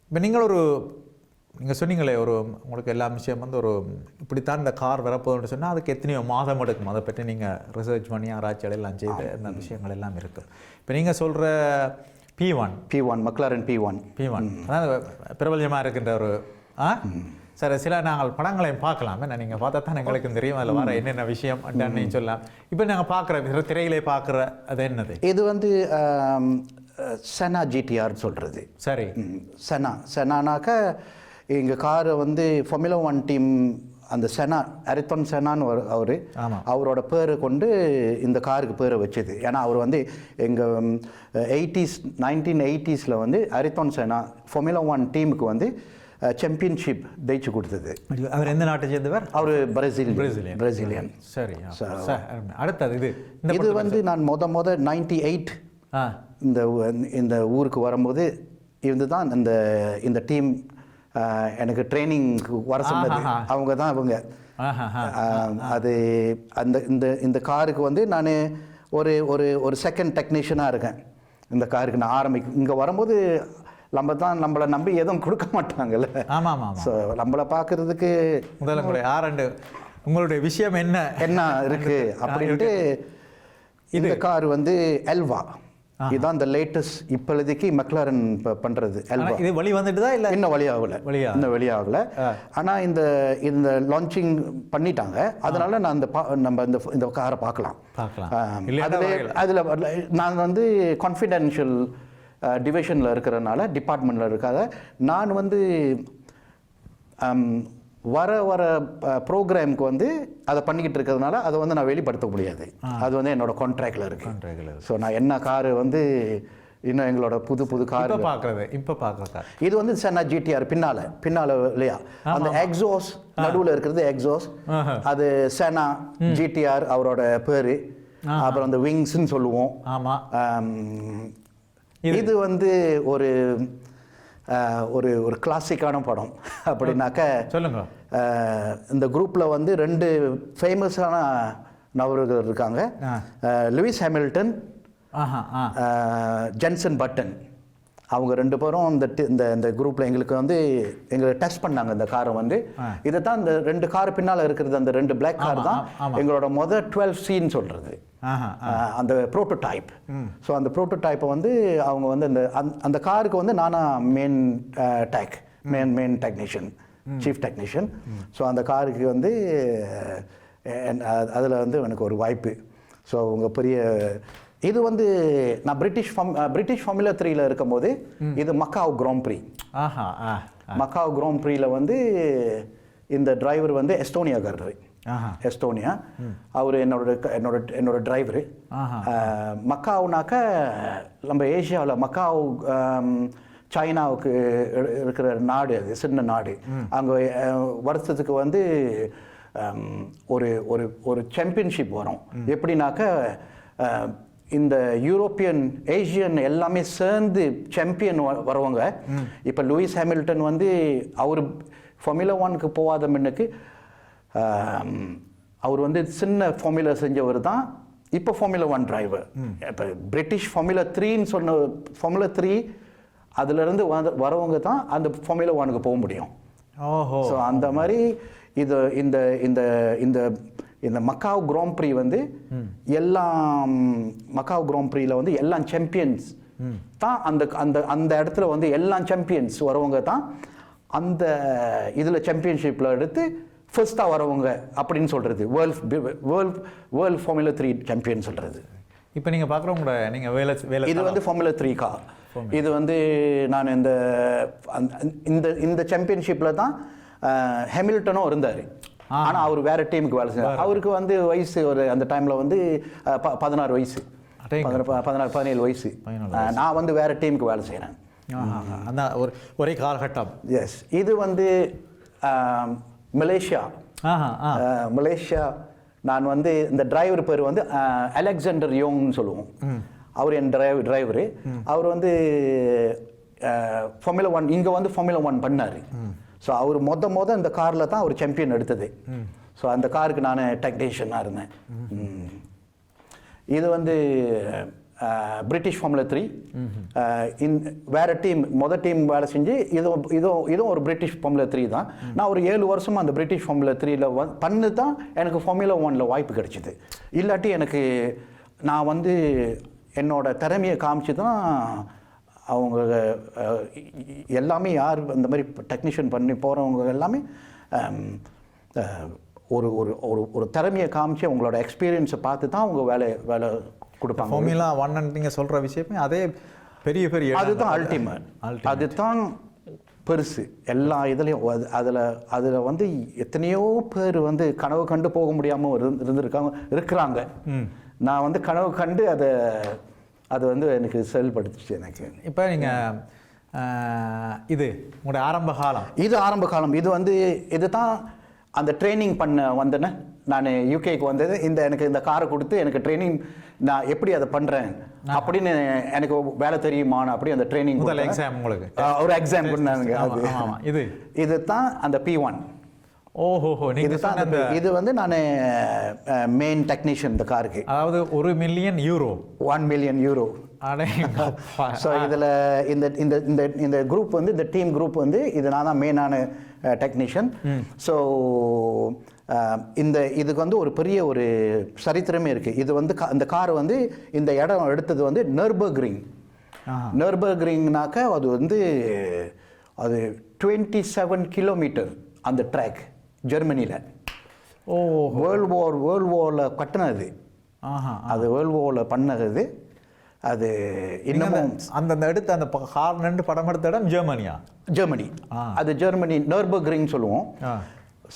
இப்போ நீங்கள் சொன்னீங்களே, உங்களுக்கு எல்லா விஷயம் வந்து இப்படித்தான் இந்த கார் வரப்போகுதுன்னு சொன்னால் அதுக்கு எத்தனையோ மாதம் எடுக்கும். அதை பற்றி நீங்கள் ரிசர்ச் பண்ணி ஆராய்ச்சிகள் எல்லாம் செய்து அந்த விஷயங்கள் எல்லாம் இருக்கும். இப்போ நீங்கள் சொல்கிற P1 McLaren P1. அதாவது பிரபல்யமாக இருக்கின்ற ஒரு சரி சில நாங்கள் படங்களையும் பார்க்கலாம் என்ன நீங்கள் பார்த்தா தான் எங்களுக்கு தெரியும் அதில் வர என்னென்ன விஷயம் அப்படின்னு சொல்லலாம். இப்போ நாங்கள் பார்க்குற திரையிலே பார்க்குற அது என்னது? இது வந்து செனா ஜிடிஆர் சொல்கிறது. சரி. செனானாக்கா எங்கள் காரை வந்து ஃபார்முலா 1 டீம் அந்த அரித்தோன் செனான்னு அவரோட பேரை கொண்டு இந்த காருக்கு பேரை வச்சது. ஏன்னா அவர் வந்து எங்கள் 1980s வந்து அரித்தோன் செனா ஃபார்முலா 1 டீமுக்கு வந்து சாம்பியன்ஷிப் ஜெயிச்சு கொடுத்தது. அவர் எந்த நாட்டை சேர்ந்தவர்? அவர் பிரேசிலியன். சரி. அடுத்தது இது வந்து நான் மொத 98 இந்த ஊருக்கு வரும்போது இதுதான் இந்த டீம் எனக்கு ட்ரைனிங் வர சொன்னது. அவங்க தான் அவங்க. அது இந்த காருக்கு வந்து நான் ஒரு செகண்ட் டெக்னீஷியனாக இருக்கேன். இந்த காருக்கு நான் இங்கே வரும்போது நம்மளை நம்பி எதுவும் கொடுக்க மாட்டாங்கல்ல. ஆமாம். ஸோ நம்மளை பார்க்கறதுக்கு முதல்ல உங்களுடைய விஷயம் என்ன இருக்கு அப்படின்ட்டு இந்த கார் வந்து எல்வா. இதுதான் இந்த லேட்டஸ்ட் இப்போதைக்கு மெக்லாரன் பண்ணுறது எல்வா. இது வழி வந்துட்டு தான் இல்லை? இன்னும் வெளியாகல. ஆனால் இந்த லான்ச்சிங் பண்ணிட்டாங்க. அதனால நான் நம்ம இந்த காரை பார்க்கலாம். அதில் நான் வந்து கான்ஃபிடென்ஷியல் டிவிஷனில் இருக்கிறதுனால டிபார்ட்மெண்ட்டில் இருக்காத நான் வந்து வர ப்ரோக்ராமுக்கு வந்து அதை பண்ணிக்கிட்டு இருக்கிறதுனால அதை வந்து நான் வெளிப்படுத்த முடியாது. அது வந்து என்னோட கான்ட்ராக்டில் இருக்குது. ஸோ நான் என்ன காரு வந்து இன்னும் எங்களோட புது கார் இப்போ பார்க்குறது இது வந்து சென்னா ஜிடிஆர் பின்னால் இல்லையா? அந்த எக்ஸோஸ் நடுவில் இருக்கிறது எக்ஸோஸ். அது செனா ஜிடிஆர் அவரோட பேர். அப்புறம் அந்த விங்ஸ்ன்னு சொல்லுவோம். இது வந்து ஒரு ஒரு கிளாசிக்கான படம். அப்படின்னாக்க சொல்லுங்க. இந்த குரூப்பில் வந்து 2 ஃபேமஸான நபர்கள் இருக்காங்க. Lewis Hamilton, Jenson Button. அவங்க 2 பேரும் இந்த குரூப்பில் எங்களை டெஸ்ட் பண்ணாங்க இந்த காரை வந்து. இதை தான் இந்த 2 கார் பின்னால் இருக்கிறது, அந்த 2 பிளாக் கார் தான் எங்களோட 12C சொல்கிறது, அந்த ப்ரோட்டோடைப். ஸோ அந்த ப்ரோட்டோடைப்பை வந்து அவங்க வந்து அந்த காருக்கு வந்து நானா main technician, chief technician. So அந்த காருக்கு வந்து அதில் வந்து எனக்கு ஒரு வாய்ப்பு. ஸோ உங்கள் பெரிய இது வந்து நான் பிரிட்டிஷ் ஃபார்முலா 3ல இருக்கும்போது இது Macau Grand Prix. Macau Grand ப்ரீல வந்து இந்த டிரைவர் வந்து எஸ்டோனியா. அவர் என்னோட டிரைவரு. மக்காவுனாக்க நம்ம ஏஷியாவில் மக்காவ் சைனாவுக்கு இருக்கிற நாடு, அது சின்ன நாடு. அங்கே வருஷத்துக்கு வந்து ஒரு சாம்பியன்ஷிப் வரும். எப்படின்னாக்க இந்த யூரோப்பியன் ஏஷியன் எல்லாமே சேர்ந்து சாம்பியன் வருவாங்க. இப்போ லூயிஸ் ஹாமில்டன் வந்து அவர் ஃபார்முலா 1க்கு போகாத முன்னுக்கு அவர் வந்து சின்ன ஃபார்முலா செஞ்சவர் தான் இப்போ ஃபார்முலா 1 டிரைவர். இப்போ பிரிட்டிஷ் ஃபார்முலா 3ன்னு சொன்ன ஃபார்முலா 3 அதுலேருந்து வரவங்க தான் அந்த ஃபார்முலா 1க்கு போக முடியும். ஸோ அந்த மாதிரி இது இந்த இந்த இந்த இந்த மக்காவ் கிராண்ட் ப்ரீ வந்து மக்காவ் கிராண்ட் ப்ரீல வந்து எல்லா சாம்பியன்ஸ் தான் அந்த இடத்துல வந்து எல்லா சாம்பியன்ஸ் வரவங்க தான் அந்த இதில் சாம்பியன்ஷிப்பில் எடுத்து ஃபர்ஸ்ட்டாக வரவங்க அப்படின்னு சொல்கிறது வேர்ல்ட் ஃபார்முலா 3 சாம்பியன் சொல்கிறது. இப்போ நீங்கள் பார்க்குறவங்க நீங்கள் வேலை இது வந்து ஃபார்முலா 3 கார். இது வந்து நான் இந்த சாம்பியன்ஷிப்பில் தான் ஹாமில்டனும் இருந்தார். ஆனால் அவர் வேற டீமுக்கு வேலை செய்வார். அவருக்கு வந்து வயசு அந்த டைமில் வந்து 16 வயசு, 17 வயசு. நான் வந்து வேற டீமுக்கு வேலை செய்கிறேன். அந்த ஒரே காலகட்டம். எஸ். இது வந்து மலேசியா. நான் வந்து இந்த டிரைவர் பேர் வந்து அலெக்சாண்டர் யோங்னு சொல்லுவோம். அவர் என் டிரைவரு. அவர் வந்து ஃபார்முலா 1 இங்கே வந்து ஃபார்முலா 1 பண்ணார். ஸோ அவர் மொத இந்த காரில் தான் அவர் சாம்பியன் எடுத்தது. ஸோ அந்த காருக்கு நான் டெக்னீஷியனாக இருந்தேன். இது வந்து பிரிட்டிஷ் ஃபார்முலா 3. வேற டீம் டீம் வேலை செஞ்சு இதுவும் ஒரு பிரிட்டிஷ் ஃபார்முலா 3 தான். நான் ஒரு 7 வருஷமாக அந்த பிரிட்டிஷ் ஃபார்முலா 3ல பண்ணு தான் எனக்கு ஃபார்முலா 1ல வாய்ப்பு கிடைச்சிது. இல்லாட்டி எனக்கு நான் வந்து என்னோட திறமையை காமிச்சு தான் அவங்க எல்லாமே யார் அந்த மாதிரி டெக்னீஷியன் பண்ணி போகிறவங்க எல்லாமே ஒரு ஒரு ஒரு ஒரு திறமையை காமிச்சு அவங்களோட எக்ஸ்பீரியன்ஸை பார்த்து தான் அவங்க வேலை கொடுப்பாங்க. ஃபார்முலா 1 நீங்கள் சொல்கிற விஷயமே அதே பெரிய பெரிய அதுதான் அல்டிமேட், அதுதான் பெருசு எல்லா இதுலேயும். அதில் வந்து எத்தனையோ பேர் வந்து கனவு கண்டு போக முடியாமல் இருக்கிறாங்க. நான் வந்து கனவு கண்டு அது வந்து எனக்கு செயல்படுத்துச்சு எனக்கு. இப்போ நீங்கள் இது உங்களுடைய ஆரம்ப காலம், இது வந்து இதுதான் அந்த ட்ரைனிங் பண்ண வந்தேன்னு நான் யூகேக்கு வந்தது. எனக்கு இந்த காரை கொடுத்து எனக்கு ட்ரைனிங் நான் எப்படி அதை பண்ணுறேன் அப்படின்னு எனக்கு வேலை தெரியுமான்னு அப்படி அந்த ட்ரைனிங் முதல் எக்ஸாம் உங்களுக்கு ஒரு எக்ஸாம் பண்ணாங்க. இது தான் அந்த P1. ஓஹோஹோ, இது வந்து நான் மெயின் டெக்னீஷியன் இந்த காருக்கு. அதாவது €1 மில்லியன் 1 மில்லியன் யூரோ. ஸோ இதில் இந்த குரூப் வந்து இந்த டீம் குரூப் வந்து இது நான் தான் மெயினான டெக்னீஷியன். ஸோ இதுக்கு வந்து ஒரு பெரிய ஒரு சரித்திரமே இருக்குது. இது வந்து இந்த கார் வந்து இந்த இடம் எடுத்தது வந்து நர்பர்கிரிங்னாக்க அது வந்து அது 27 கிலோமீட்டர் அந்த ட்ராக் ஜெர்மனியில். வேர்ல்ட் வாரில் கட்டினது அது, வேர்ல்ட் வாரில் பண்ணது அது. இன்னமும் அந்த எடுத்து அந்த கார் நின்று படம் எடுத்த இடம் ஜெர்மனி. அது ஜெர்மனி நர்பர்கிரிங் சொல்லுவோம்.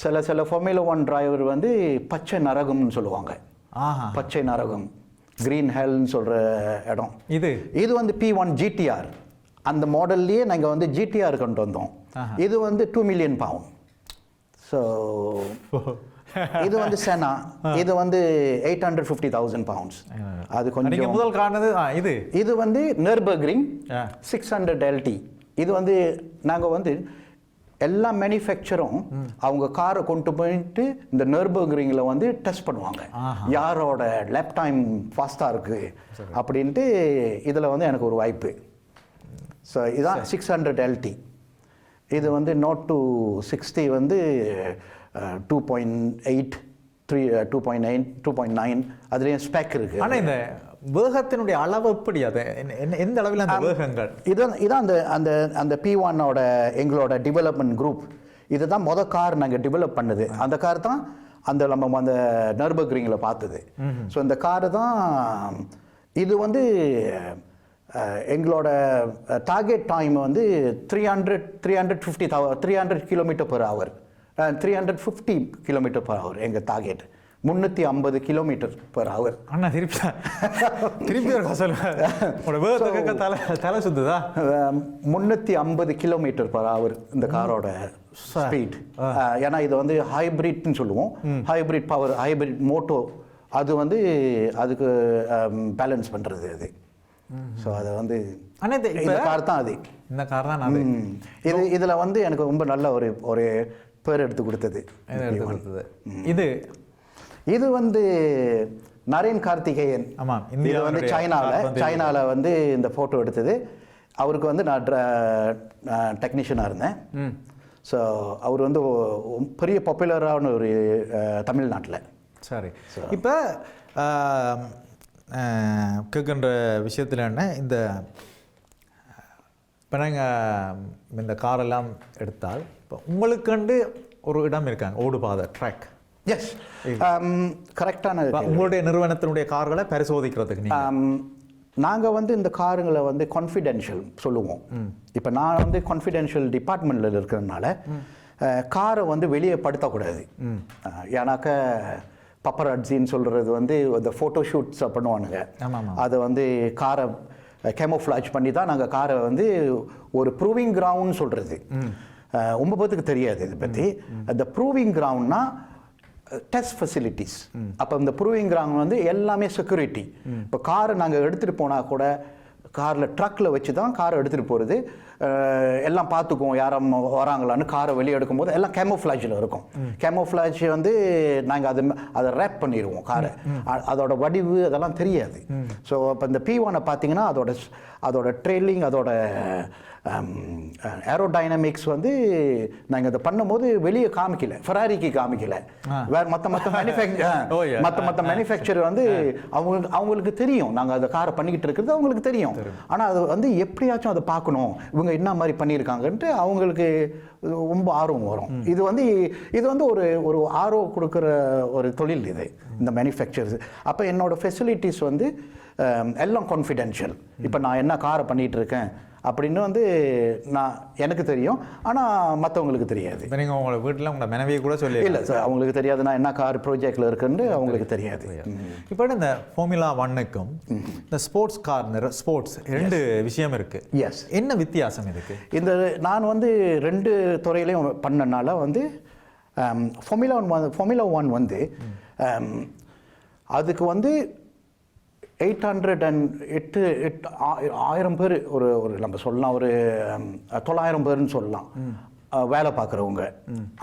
சில ஃபார்முலா 1 டிரைவர் வந்து பச்சை நரகம்னு சொல்லுவாங்க. பச்சை நரகம், கிரீன் ஹெல்னு சொல்கிற இடம். இது வந்து P1 GTR அந்த மாடல்லையே நாங்கள் வந்து GTR கொண்டு வந்தோம். இது வந்து 2 மில்லியன் பவுண்ட். ஸோ இது வந்து செனா, இது வந்து 850,000 பவுண்ட்ஸ். அது கொஞ்சம் முதல் காரணது இது வந்து நர்பர்கிரிங் 600 LT. இது வந்து நாங்கள் வந்து எல்லா மேனுஃபேக்சரும் அவங்க காரை கொண்டு போயிட்டு இந்த நர்பர்கிரிங்கில் வந்து டெஸ்ட் பண்ணுவாங்க, யாரோட லேப் டைம் ஃபாஸ்ட்டாக இருக்குது அப்படின்ட்டு. இதில் வந்து எனக்கு ஒரு வாய்ப்பு. ஸோ இதான் 600 LT. இது வந்து Note 260 வந்து 2.8, 2.9 அதுலேயும் ஸ்பெக் இருக்குது. ஆனால் இந்த வேகத்தினுடைய அளவு எப்படி, அது எந்த அளவில் அந்த வேகங்கள்? இதான் அந்த P1ஓட எங்களோட டெவலப்மெண்ட் குரூப். இதுதான் மொதல் கார் நாங்கள் டெவலப் பண்ணது. அந்த கார் தான் நம்ம அந்த நர்பர்கிரிங்கில் பார்த்தது. ஸோ இந்த காரு தான் இது வந்து எங்களோட டார்கெட் டைம் வந்து 350 kilometre per hour, 350 kilometre per hour எங்கள் டார்கெட். 350 kilometre per hour. அண்ணா திருப்பி தலை சுத்துதா? 350 கிலோமீட்டர் per hour இந்த காரோட ஸ்பீட். ஏன்னா இது வந்து ஹைப்ரிட்னு சொல்லுவோம். ஹைப்ரிட் பவர், ஹைப்ரிட் மோட்டோ, அது வந்து அதுக்கு பேலன்ஸ் பண்ணுறது அது. ஸோ அதை வந்து இந்த கார் தான் அது. இந்த கார் தான் இதில் வந்து எனக்கு ரொம்ப நல்ல ஒரு பேர் எடுத்து கொடுத்தது. இது வந்து நரேன் கார்த்திகேயன். இது வந்து சைனாவில் வந்து இந்த ஃபோட்டோ எடுத்தது. அவருக்கு வந்து நான் டெக்னீஷியனாக இருந்தேன். ஸோ அவர் வந்து பெரிய பாப்புலரான ஒரு தமிழ்நாட்டில். சரி, இப்போ கேட்குற விஷயத்தில் என்ன, இப்போ நாங்கள் இந்த காரெல்லாம் எடுத்தால் இப்போ உங்களுக்குண்டு ஒரு இடம் இருக்காங்க, ஓடு பாதை, ட்ராக். எஸ், கரெக்டான. உங்களுடைய நிறுவனத்தினுடைய கார்களை பரிசோதிக்கிறதுக்கு நாங்கள் வந்து இந்த காருங்களை வந்து கான்ஃபிடென்ஷியல் சொல்லுவோம். இப்போ நான் வந்து கான்ஃபிடென்ஷியல் டிபார்ட்மெண்ட்டில் இருக்கிறதுனால காரை வந்து வெளியே படுத்தக்கூடாது. ஏன்னாக்க பப்பராட்சின்னு சொல்கிறது வந்து இந்த ஃபோட்டோ ஷூட்ஸ் பண்ணுவானுங்க. அதை வந்து காரை கேமோஃப்ளாஜ் பண்ணி தான் நாங்கள் காரை வந்து ஒரு ப்ரூவிங் கிரவுண்ட் சொல்கிறது. ரொம்ப பேத்துக்கு தெரியாது இதை பற்றி. அந்த ப்ரூவிங் கிரவுண்ட்னா டெஸ்ட் ஃபெசிலிட்டிஸ். அப்போ இந்த ப்ரூவிங் கிரவுண்ட் வந்து எல்லாமே செக்யூரிட்டி. இப்போ காரை நாங்கள் எடுத்துகிட்டு போனால் கூட காரில் ட்ரக்கில் வச்சு தான் காரை எடுத்துகிட்டு போகிறது. எல்லாம் பார்த்துக்குவோம் யாரும் வராங்களான்னு காரை வெளியே எடுக்கும்போது எல்லாம் கேமோஃப்ளாஜில் இருக்கும். கேமோஃப்ளாஜ் வந்து நாங்கள் அதை ரேப் பண்ணிடுவோம் காரை. அதோட வடிவு அதெல்லாம் தெரியாது. ஸோ அப்போ இந்த P1 பார்த்தீங்கன்னா அதோட ட்ரெயிலிங், அதோட ஏரோடைனமிக்ஸ் வந்து நாங்கள் இதை பண்ணும்போது வெளியே காமிக்கல, ஃபெராரிக்கு காமிக்கல. வேறு மற்ற மேனுஃபேக்சர் வந்து அவங்களுக்கு தெரியும் நாங்கள் அந்த காரை பண்ணிக்கிட்டு இருக்கிறது அவங்களுக்கு தெரியும். ஆனால் அது வந்து எப்படியாச்சும் அதை பார்க்கணும், இவங்க என்ன மாதிரி பண்ணியிருக்காங்கன்ட்டு அவங்களுக்கு ரொம்ப ஆர்வம் வரும். இது வந்து ஒரு ஆர்வம் கொடுக்குற ஒரு தொழில் இது, இந்த மேனுஃபேக்சர்ஸ். அப்போ என்னோட ஃபெசிலிட்டிஸ் வந்து எல்லாம் கான்ஃபிடென்ஷியல். இப்போ நான் என்ன காரை பண்ணிகிட்டு இருக்கேன் அப்படின்னு வந்து எனக்கு தெரியும், ஆனால் மற்றவங்களுக்கு தெரியாது. இப்போ நீங்கள் உங்களை வீட்டில் உங்களை மனைவியை கூட சொல்லி இல்லை சார், அவங்களுக்கு தெரியாது நான் என்ன கார் ப்ராஜெக்டில் இருக்குன்னு அவங்களுக்கு தெரியாது. இப்போ இந்த ஃபார்முலா 1க்கும் இந்த ஸ்போர்ட்ஸ் கார், ஸ்போர்ட்ஸ் 2 விஷயம் இருக்குது. எஸ், என்ன வித்தியாசம் இதுக்கு? இந்த நான் வந்து 2 துறையிலையும் பண்ணனால வந்து ஃபார்முலா 1 வந்து அதுக்கு வந்து 808,000 பேர் ஒரு நம்ம சொல்லலாம், ஒரு 900 பேர்னு சொல்லலாம் வேலை பார்க்குறவங்க.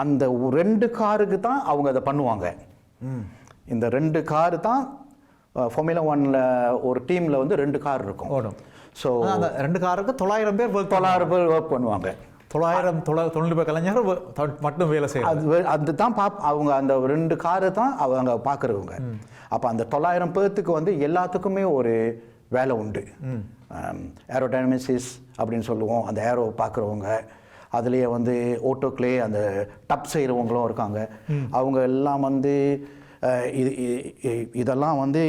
அந்த 2 காருக்கு தான் அவங்க அதை பண்ணுவாங்க. இந்த 2 காரு தான் ஃபார்முலா 1ல ஒரு டீமில் வந்து 2 கார் இருக்கும். ஸோ அந்த 2 காருக்கு 900 பேர் ஒர்க் பண்ணுவாங்க. 990 பேர் கலைஞர் மட்டும் வேலை செய்யும். அதுதான் அவங்க அந்த 2 காரை தான் அவங்க பார்க்குறவங்க. அப்போ அந்த 900 பேர்த்துக்கு வந்து எல்லாத்துக்குமே ஒரு வேலை உண்டு. ஏரோடைனமிசிஸ் அப்படின்னு சொல்லுவோம், அந்த ஏரோ பார்க்குறவங்க. அதுலேயே வந்து ஓட்டோக்ளே அந்த டப் செய்கிறவங்களும் இருக்காங்க. அவங்க எல்லாம் வந்து இதெல்லாம் வந்து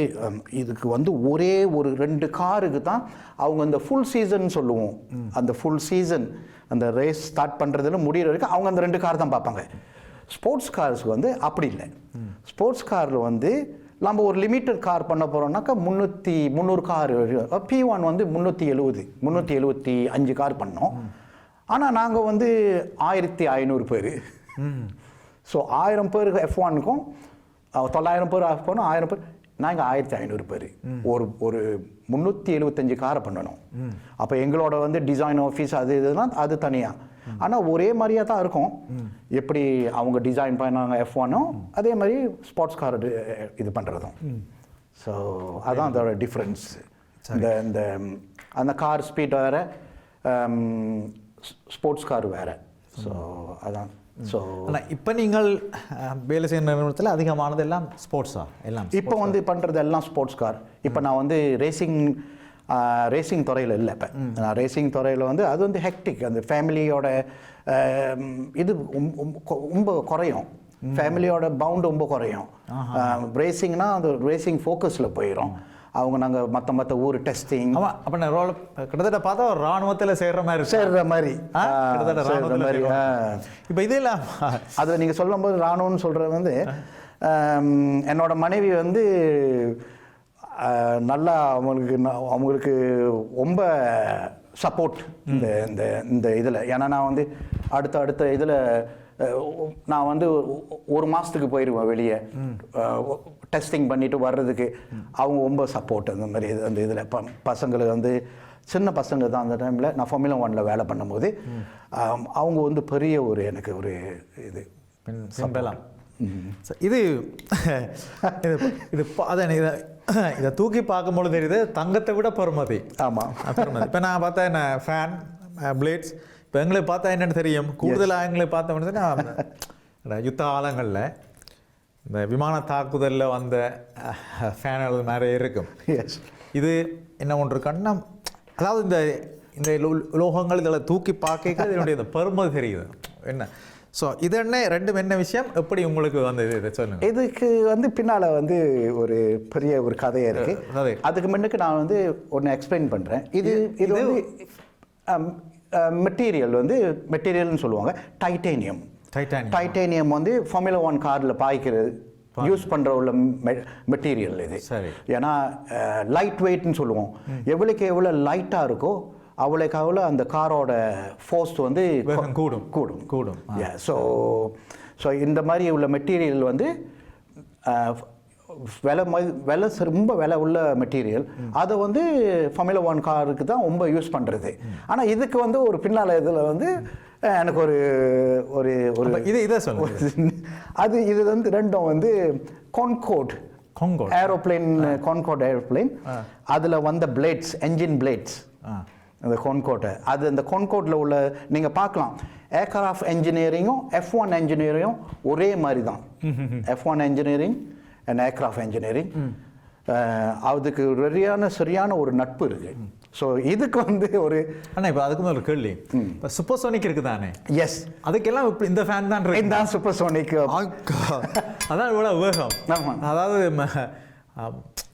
இதுக்கு வந்து ஒரே ஒரு 2 காருக்கு தான் அவங்க அந்த ஃபுல் சீசன் சொல்லுவோம். அந்த ஃபுல் சீசன் அந்த ரேஸ் ஸ்டார்ட் பண்ணுறதுல முடிகிற வரைக்கும் அவங்க அந்த 2 கார் தான் பார்ப்பாங்க. ஸ்போர்ட்ஸ் கார்ஸுக்கு வந்து அப்படி இல்லை. ஸ்போர்ட்ஸ் காரில் வந்து நம்ம ஒரு லிமிட்டட் கார் பண்ண போகிறோம்னாக்கா 300 கார். P1 வந்து 375 கார் பண்ணோம். ஆனால் நாங்கள் வந்து 1500 பேர். ஸோ 1000 பேருக்கு F1க்கும் 900 பேர் F1, 1000 பேர், நாங்கள் 1500 பேர் ஒரு 375 காரை பண்ணணும். அப்போ எங்களோட வந்து டிசைன் ஆஃபீஸ் அது இதுதான் அது தனியாக. ஆனால் ஒரே மாதிரியாக தான் இருக்கும். எப்படி அவங்க டிசைன் பண்ணாங்க F1ம் அதே மாதிரி ஸ்போர்ட்ஸ் கார் இது பண்ணுறதும். ஸோ அதான் அதோட டிஃப்ரென்ஸ். இந்த அந்த கார் ஸ்பீட் வேறு, ஸ்போர்ட்ஸ் கார் வேறு. ஸோ அதான். ஸோ ஆனால் இப்போ நீங்கள் வேலை செய்கிற நிறுவனத்தில் அதிகமானது எல்லாம் ஸ்போர்ட்ஸா? எல்லாம் இப்போ வந்து பண்ணுறது எல்லாம் ஸ்போர்ட்ஸ் கார். இப்போ நான் வந்து ரேசிங் துறையில் இல்லை. இப்போ நான் ரேசிங் துறையில் வந்து அது வந்து ஹெக்டிக். அந்த ஃபேமிலியோட இது ரொம்ப குறையும். ஃபேமிலியோட பவுண்டு ரொம்ப குறையும். ரேசிங்னா அந்த ரேசிங் ஃபோக்கஸில் போயிடும். அவங்க நாங்கள் மற்ற ஊர் டெஸ்டிங். ஆமாம், அப்போ நான் கிட்டத்தட்ட பார்த்தா ஒரு இராணுவத்தில் சேர்கிற மாதிரி இப்போ இதெல்லாம் அதில் நீங்கள் சொல்லும்போது இராணுவம்னு சொல்கிறது வந்து என்னோட மனைவி வந்து நல்லா அவங்களுக்கு ரொம்ப சப்போர்ட் இந்த இதில். ஏன்னா நான் வந்து அடுத்த இதில் நான் வந்து ஒரு மாதத்துக்கு போயிடுவேன் வெளியே டெஸ்டிங் பண்ணிட்டு வர்றதுக்கு. அவங்க ரொம்ப சப்போர்ட் அந்த மாதிரி அந்த இதில். பசங்களுக்கு வந்து சின்ன பசங்க தான் அந்த டைமில் நான் ஃபார்முலா 1ல வேலை பண்ணும்போது அவங்க வந்து பெரிய ஒரு எனக்கு ஒரு இது சம்பளம். இது இதை தூக்கி பார்க்கும்போது தெரியுது தங்கத்தை விட பெருமதி. ஆமாம், பெருமதி. இப்போ நான் பார்த்தா என்ன ஃபேன் பிளேட்ஸ், இப்போ எங்களை பார்த்தா என்னென்னு தெரியும். கூடுதலாக எங்களை பார்த்தோம்னா யுத்த காலங்களில் இந்த விமான தாக்குதலில் வந்த ஃபேன்கள் நிறைய இருக்கும். இது என்ன ஒன்று இருக்குன்னா, அதாவது இந்த உலோகங்கள் இதில் தூக்கி பார்க்க இதனுடைய இந்த பெருமதி தெரியுது என்ன. ஸோ இது என்ன விஷயம் எப்படி உங்களுக்கு வந்து இதை சொல்லுங்கள். இதுக்கு வந்து பின்னால் வந்து ஒரு பெரிய ஒரு கதையாக இருக்குது. அதுக்கு முன்னுக்கு நான் வந்து ஒன்று எக்ஸ்பிளைன் பண்ணுறேன். இது வந்து மெட்டீரியல்னு சொல்லுவாங்க. டைட்டேனியம் வந்து ஃபார்முலா 1 காரில் பாய்க்கிறது யூஸ் பண்ணுற உள்ள மெட்டீரியல் இது. ஏன்னா லைட் வெயிட்னு சொல்லுவோம். எவ்வளோ லைட்டாக இருக்கோ அவ்வளோக்கு அவ்வளோ அந்த காரோட ஃபோர்ஸ் வந்து கூடும். ஸோ இந்த மாதிரி உள்ள மெட்டீரியல் வந்து விலை ரொம்ப விலை உள்ள மெட்டீரியல். அதை வந்து ஃபார்முலா 1 காருக்கு தான் ரொம்ப யூஸ் பண்ணுறது. ஆனால் இதுக்கு வந்து ஒரு பின்னால் இதில் வந்து எனக்கு ஒரு ஒரு ஒரு இதை சொல்லுங்கள். இது வந்து ரெண்டும் வந்து கான்கோர்ட் ஏரோப்ளேன், கான்கோர்ட் ஏரோப்ளேன், அதில் வந்த பிளேட்ஸ், என்ஜின் பிளேட்ஸ், அந்த கான்கோர்ட்டை அது அந்த கான்கோர்ட்டில் உள்ள நீங்கள் பார்க்கலாம். ஏர்கிராஃப்ட் என்ஜினியரிங்கும் F1 என்ஜினியரிங்கும் ஒரே மாதிரி தான். F1 engineering and aircraft engineering அதுக்கு சரியான ஒரு நட்பு இருக்கு. ஸோ இதுக்கு வந்து ஒரு ஆனால் இப்போ அதுக்கு ஒரு கேள்வி, இப்போ சூப்பர்சோனிக் இருக்குது தானே? எஸ், அதுக்கெல்லாம் இப்போ இந்த ஃபேன் தான் இருக்கு. தான் சூப்பர்சோனிக். அதான் இவ்வளோ வேகம். ஆமாம், அதாவது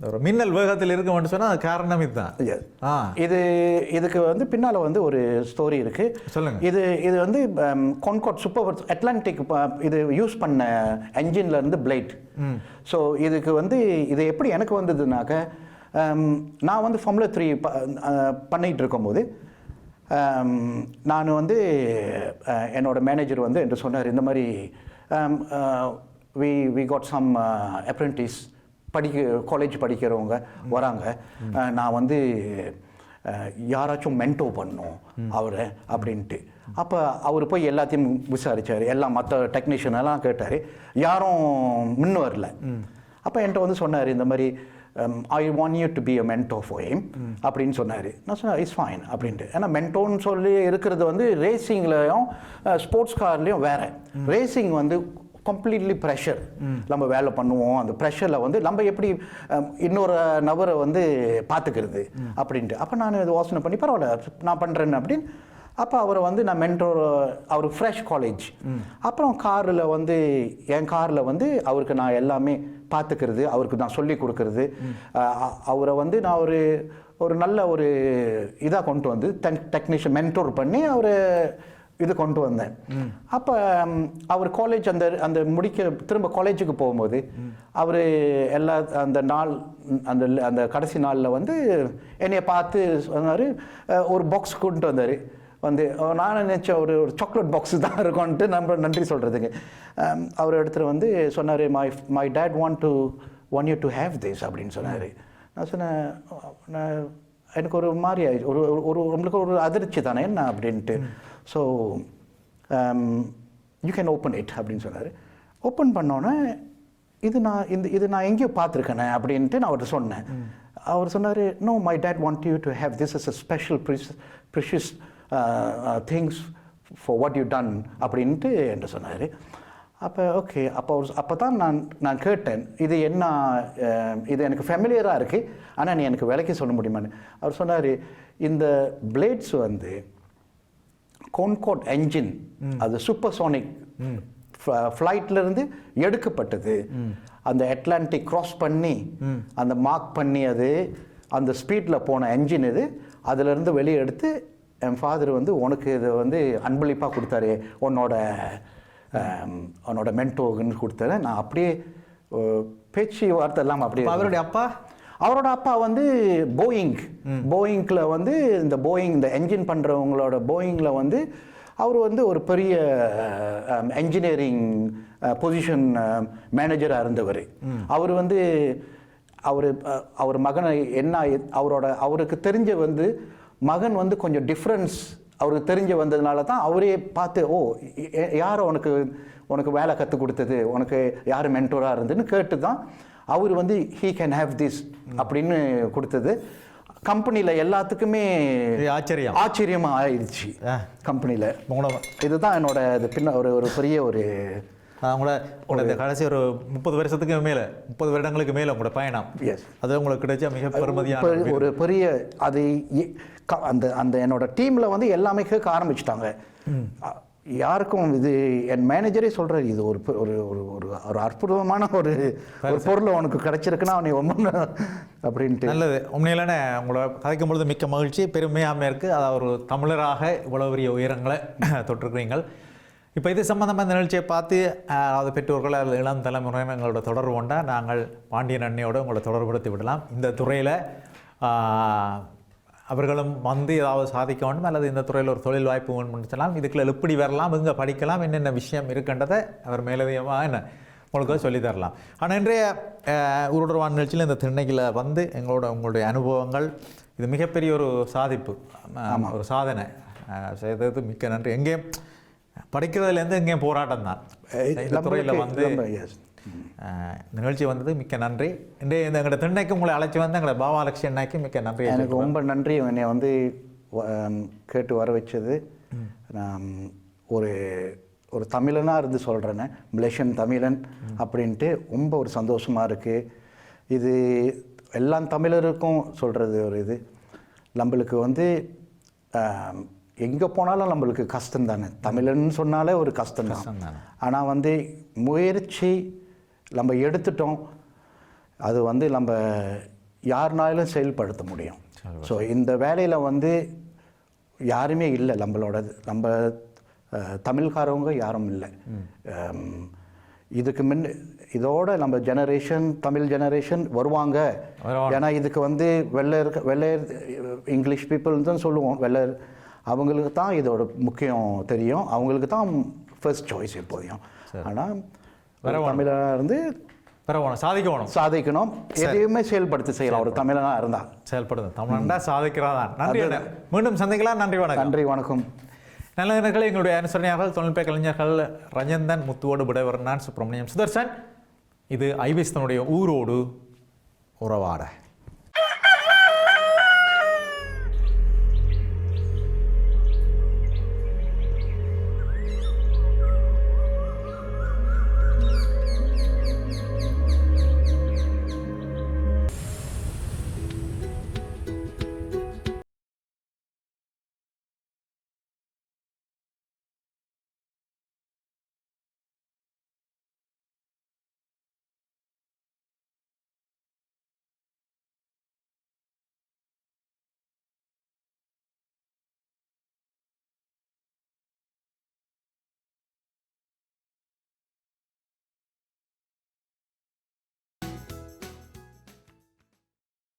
ஒரு மின்னல் வேகத்தில் இருக்கும்னு சொன்னால் அது காரணம் இதுதான். இதுக்கு வந்து பின்னால் வந்து ஒரு ஸ்டோரி இருக்கு. சொல்லுங்க. இது வந்து கான்கார்ட் சூப்பர் அட்லாண்டிக் இது யூஸ் பண்ண என்ஜின்ல இருந்து பிளேட். ஸோ இதுக்கு வந்து இது எப்படி எனக்கு வந்ததுனாக்க, நான் வந்து ஃபார்முலா 3 பண்ணிகிட்டு இருக்கும்போது நான் வந்து என்னோட மேனேஜர் வந்து என்று சொன்னார், இந்த மாதிரி we got some apprentice college படிக்கிறவங்க வராங்க, நான் வந்து யாராச்சும் மென்டோ பண்ணும் அவரை அப்படின்ட்டு. அப்போ அவர் போய் எல்லாத்தையும் விசாரித்தார், எல்லாம் மற்ற டெக்னீஷியனெல்லாம் கேட்டார், யாரும் முன்ன வரல. அப்போ என்கிட்ட வந்து சொன்னார், இந்த மாதிரி I want you to be a mentor for him அப்படின்னு சொன்னார். நான் சொன்னேன் இட்ஸ் ஃபைன் அப்படின்ட்டு. ஏன்னா மென்டோன்னு சொல்லி இருக்கிறது வந்து ரேசிங்லேயும் ஸ்போர்ட்ஸ் கார்லேயும் வேறு. ரேசிங் வந்து கம்ப்ளீட்லி ப்ரெஷர், நம்ம வேலை பண்ணுவோம், அந்த ப்ரெஷரில் வந்து நம்ம எப்படி இன்னொரு நபரை வந்து பார்த்துக்கிறது அப்படின்ட்டு. அப்போ நான் இது யோசனை பண்ணி பரவாயில்ல நான் பண்ணுறேன்னு அப்படின்னு. அப்போ அவரை வந்து நான் மென்டோர், அவர் ஃப்ரெஷ் காலேஜ். அப்புறம் காரில் வந்து என் காரில் வந்து அவருக்கு நான் எல்லாமே பார்த்துக்கிறது, அவருக்கு நான் சொல்லி கொடுக்கறது, அவரை வந்து நான் ஒரு நல்ல ஒரு இதாக கொண்டு வந்து டெக்னீஷியன் மென்டோர் பண்ணி அவரை இது கொண்டு வந்தேன். அப்போ அவர் காலேஜ் அந்த திரும்ப காலேஜுக்கு போகும்போது அவர் எல்லா அந்த கடைசி நாளில் வந்து என்னைய பார்த்து சொன்னார், ஒரு பாக்ஸ் கொண்டு வந்தார். வந்து நான் நினச்சேன் ஒரு சாக்லேட் பாக்ஸு தான் இருக்கும்ன்ட்டு நம்ம நன்றி சொல்கிறதுக்கு. அவர் இடத்துல வந்து சொன்னார், my dad want you to have this அப்படின்னு சொன்னார். நான் சொன்னேன், எனக்கு ஒரு மாதிரி ஆயிடுச்சு, ஒரு நம்மளுக்கு ஒரு அதிர்ச்சி தானே என்ன அப்படின்ட்டு. So you can open it அப்படின்னு சொன்னார். ஓப்பன் பண்ணோன்னே இது நான் எங்கேயோ பார்த்துருக்கேனே அப்படின்ட்டு நான் அவர்கிட்ட சொன்னேன். அவர் சொன்னார், no, my dad want you to have this is a special precious things for what you done அப்படின்ட்டு என்று சொன்னார். அப்போ ஓகே, அப்போ தான் நான் கேட்டேன், இது என்ன, இது எனக்கு ஃபெமிலியராக இருக்குது, ஆனால் நீ எனக்கு விலைக்கு சொல்ல முடியுமான்னு. அவர் சொன்னார், இந்த பிளேட்ஸ் வந்து கான்கார்ட் என்ஜின், அது சூப்பர்சோனிக் ஃப்ளைட்லேருந்து எடுக்கப்பட்டது. அந்த அட்லாண்டிக் கிராஸ் பண்ணி அந்த மார்க் பண்ணி அது அந்த ஸ்பீடில் போன என்ஜின் இது. அதிலிருந்து வெளியே எடுத்து என் ஃபாதர் வந்து உனக்கு இதை வந்து அன்பளிப்பாக கொடுத்தாரு, உன்னோட மென்டோன்னு கொடுத்தாரு. நான் அப்படியே பேச்சு வார்த்தை எல்லாம் அப்படியே. அவரோட அப்பா வந்து போயிங்கில் வந்து இந்த என்ஜின் பண்ணுறவங்களோட போயிங்கில் வந்து அவர் வந்து ஒரு பெரிய என்ஜினியரிங் பொசிஷன் மேனேஜராக இருந்தவர். அவர் வந்து அவர் மகனை என்ன அவருக்கு தெரிஞ்ச வந்து மகன் வந்து கொஞ்சம் டிஃப்ரென்ஸ் அவருக்கு தெரிஞ்ச வந்ததுனால தான் அவரே பார்த்து, ஓ யார் உனக்கு வேலை கற்றுக் கொடுத்தது, உனக்கு யார் மென்டோராக இருந்ததுன்னு கேட்டு தான் அவர் வந்து ஹீ கேன் ஹேவ் திஸ் அப்படின்னு கொடுத்தது. கம்பெனியில் எல்லாத்துக்குமே ஆச்சரியமாக ஆயிடுச்சு கம்பெனியில். இதுதான் என்னோட பின்ன ஒரு பெரிய ஒரு உங்களோட கடைசி ஒரு 30 வருஷத்துக்கு மேலே, 30 வருடங்களுக்கு மேலே உங்களோட பயணம். எஸ், அது உங்களுக்கு கிடைச்ச மிக பெருமதியான ஒரு பெரிய அது. அந்த என்னோட டீமில் வந்து எல்லாமே கேட்க ஆரம்பிச்சிட்டாங்க. யாருக்கும் இது என் மேனேஜரே சொல்கிறார், இது ஒரு ஒரு ஒரு அற்புதமான ஒரு பொருள் உனக்கு கிடைச்சிருக்குன்னா நீ ரொம்ப அப்படின்ட்டு. நல்லது. உண்மையிலான உங்களை கதைக்கும் பொழுது மிக்க மகிழ்ச்சி, பெருமையாமல் இருக்குது. அதாவது ஒரு தமிழராக இவ்வளோ பெரிய உயரங்களை தொட்டிருக்கிறீங்கள். இப்போ இது சம்மந்தமாக இந்த நிகழ்ச்சியை பார்த்து அதாவது பெற்றோர்கள் அல்லது இளம் தலைமுறையினர் எங்களோட தொடர்பு கொண்டால் நாங்கள் பாண்டியன் அண்ணையோடு உங்களை தொடர்புபடுத்தி விடலாம். இந்த துறையில் அவர்களும் வந்து ஏதாவது சாதிக்க வேண்டும் அல்லது இந்த துறையில் ஒரு தொழில் வாய்ப்பு வேணும்னு சொன்னால் இதுக்குள்ள எப்படி வரலாம், இங்கே படிக்கலாம், என்னென்ன விஷயம் இருக்கின்றதை அவர் மேலதிகமாக உங்களுக்கு சொல்லித் தரலாம். ஆனால் இன்றைய உருடுவான் நிகழ்ச்சியில் இந்த திண்ணையில் வந்து உங்களுடைய அனுபவங்கள் இது மிகப்பெரிய ஒரு சாதிப்பு, ஒரு சாதனை செய்தது. மிக்க நன்றி. எங்கேயும் படிக்கிறதுலேருந்து எங்கேயும் போராட்டம் தான் இந்த துறையில் வந்து இந்த நிகழ்ச்சி வந்தது. மிக்க நன்றி. இன்றைய இந்த எங்களோட திண்ணைக்கு உங்களை அழைச்சி வந்து எங்களோட பாபாலட்சுமி அண்ணாக்கு மிக்க நன்றி. எனக்கு ரொம்ப நன்றி என்னை வந்து கேட்டு வர வச்சது. நான் ஒரு தமிழனாக இருந்து சொல்கிறேன்னு, மலேசியன் தமிழன் அப்படின்ட்டு ரொம்ப ஒரு சந்தோஷமாக இருக்குது. இது எல்லா தமிழருக்கும் சொல்கிறது ஒரு இது. நம்மளுக்கு வந்து எங்கே போனாலும் நம்மளுக்கு கஷ்டம் தானே, தமிழன்னு சொன்னாலே ஒரு கஷ்டம் தான். ஆனால் வந்து முயற்சி நம்ம எடுத்துட்டோம், அது வந்து நம்ம யாருனாலும் செயல்படுத்த முடியும். ஸோ இந்த வேலையில் வந்து யாருமே இல்லை நம்ம தமிழ்காரவங்க யாரும் இல்லை. இதுக்கு இதோட நம்ம தமிழ் ஜெனரேஷன் வருவாங்க. ஏன்னா இதுக்கு வந்து வெள்ளையர் இங்கிலீஷ் பீப்புள் தான் சொல்லுவோம், வெள்ளையர் அவங்களுக்கு தான் இதோட முக்கியம் தெரியும், அவங்களுக்கு தான் ஃபர்ஸ்ட் சாய்ஸ் எப்போதையும். ஆனால் தமிழனாக இருந்து சாதிக்கணும், எதையுமே செயல்படுத்தி செய்யலாம். ஒரு தமிழனாக இருந்தால் செயல்படுத்த தமிழனா சாதிக்கிறாதான். நன்றி, மீண்டும் சந்திக்கலாம். நன்றி, வணக்கம். நன்றி, வணக்கம். நல்லவர்கள், எங்களுடைய அனுசரணையாளர்கள் தொழில்நுட்ப கலைஞர்கள் ரஞ்சந்தன், முத்துவோடு விடைவர் நான் சுப்பிரமணியம் சுதர்சன். இது ஐபிஎஸ் தன்னுடைய ஊரோடு உறவாட.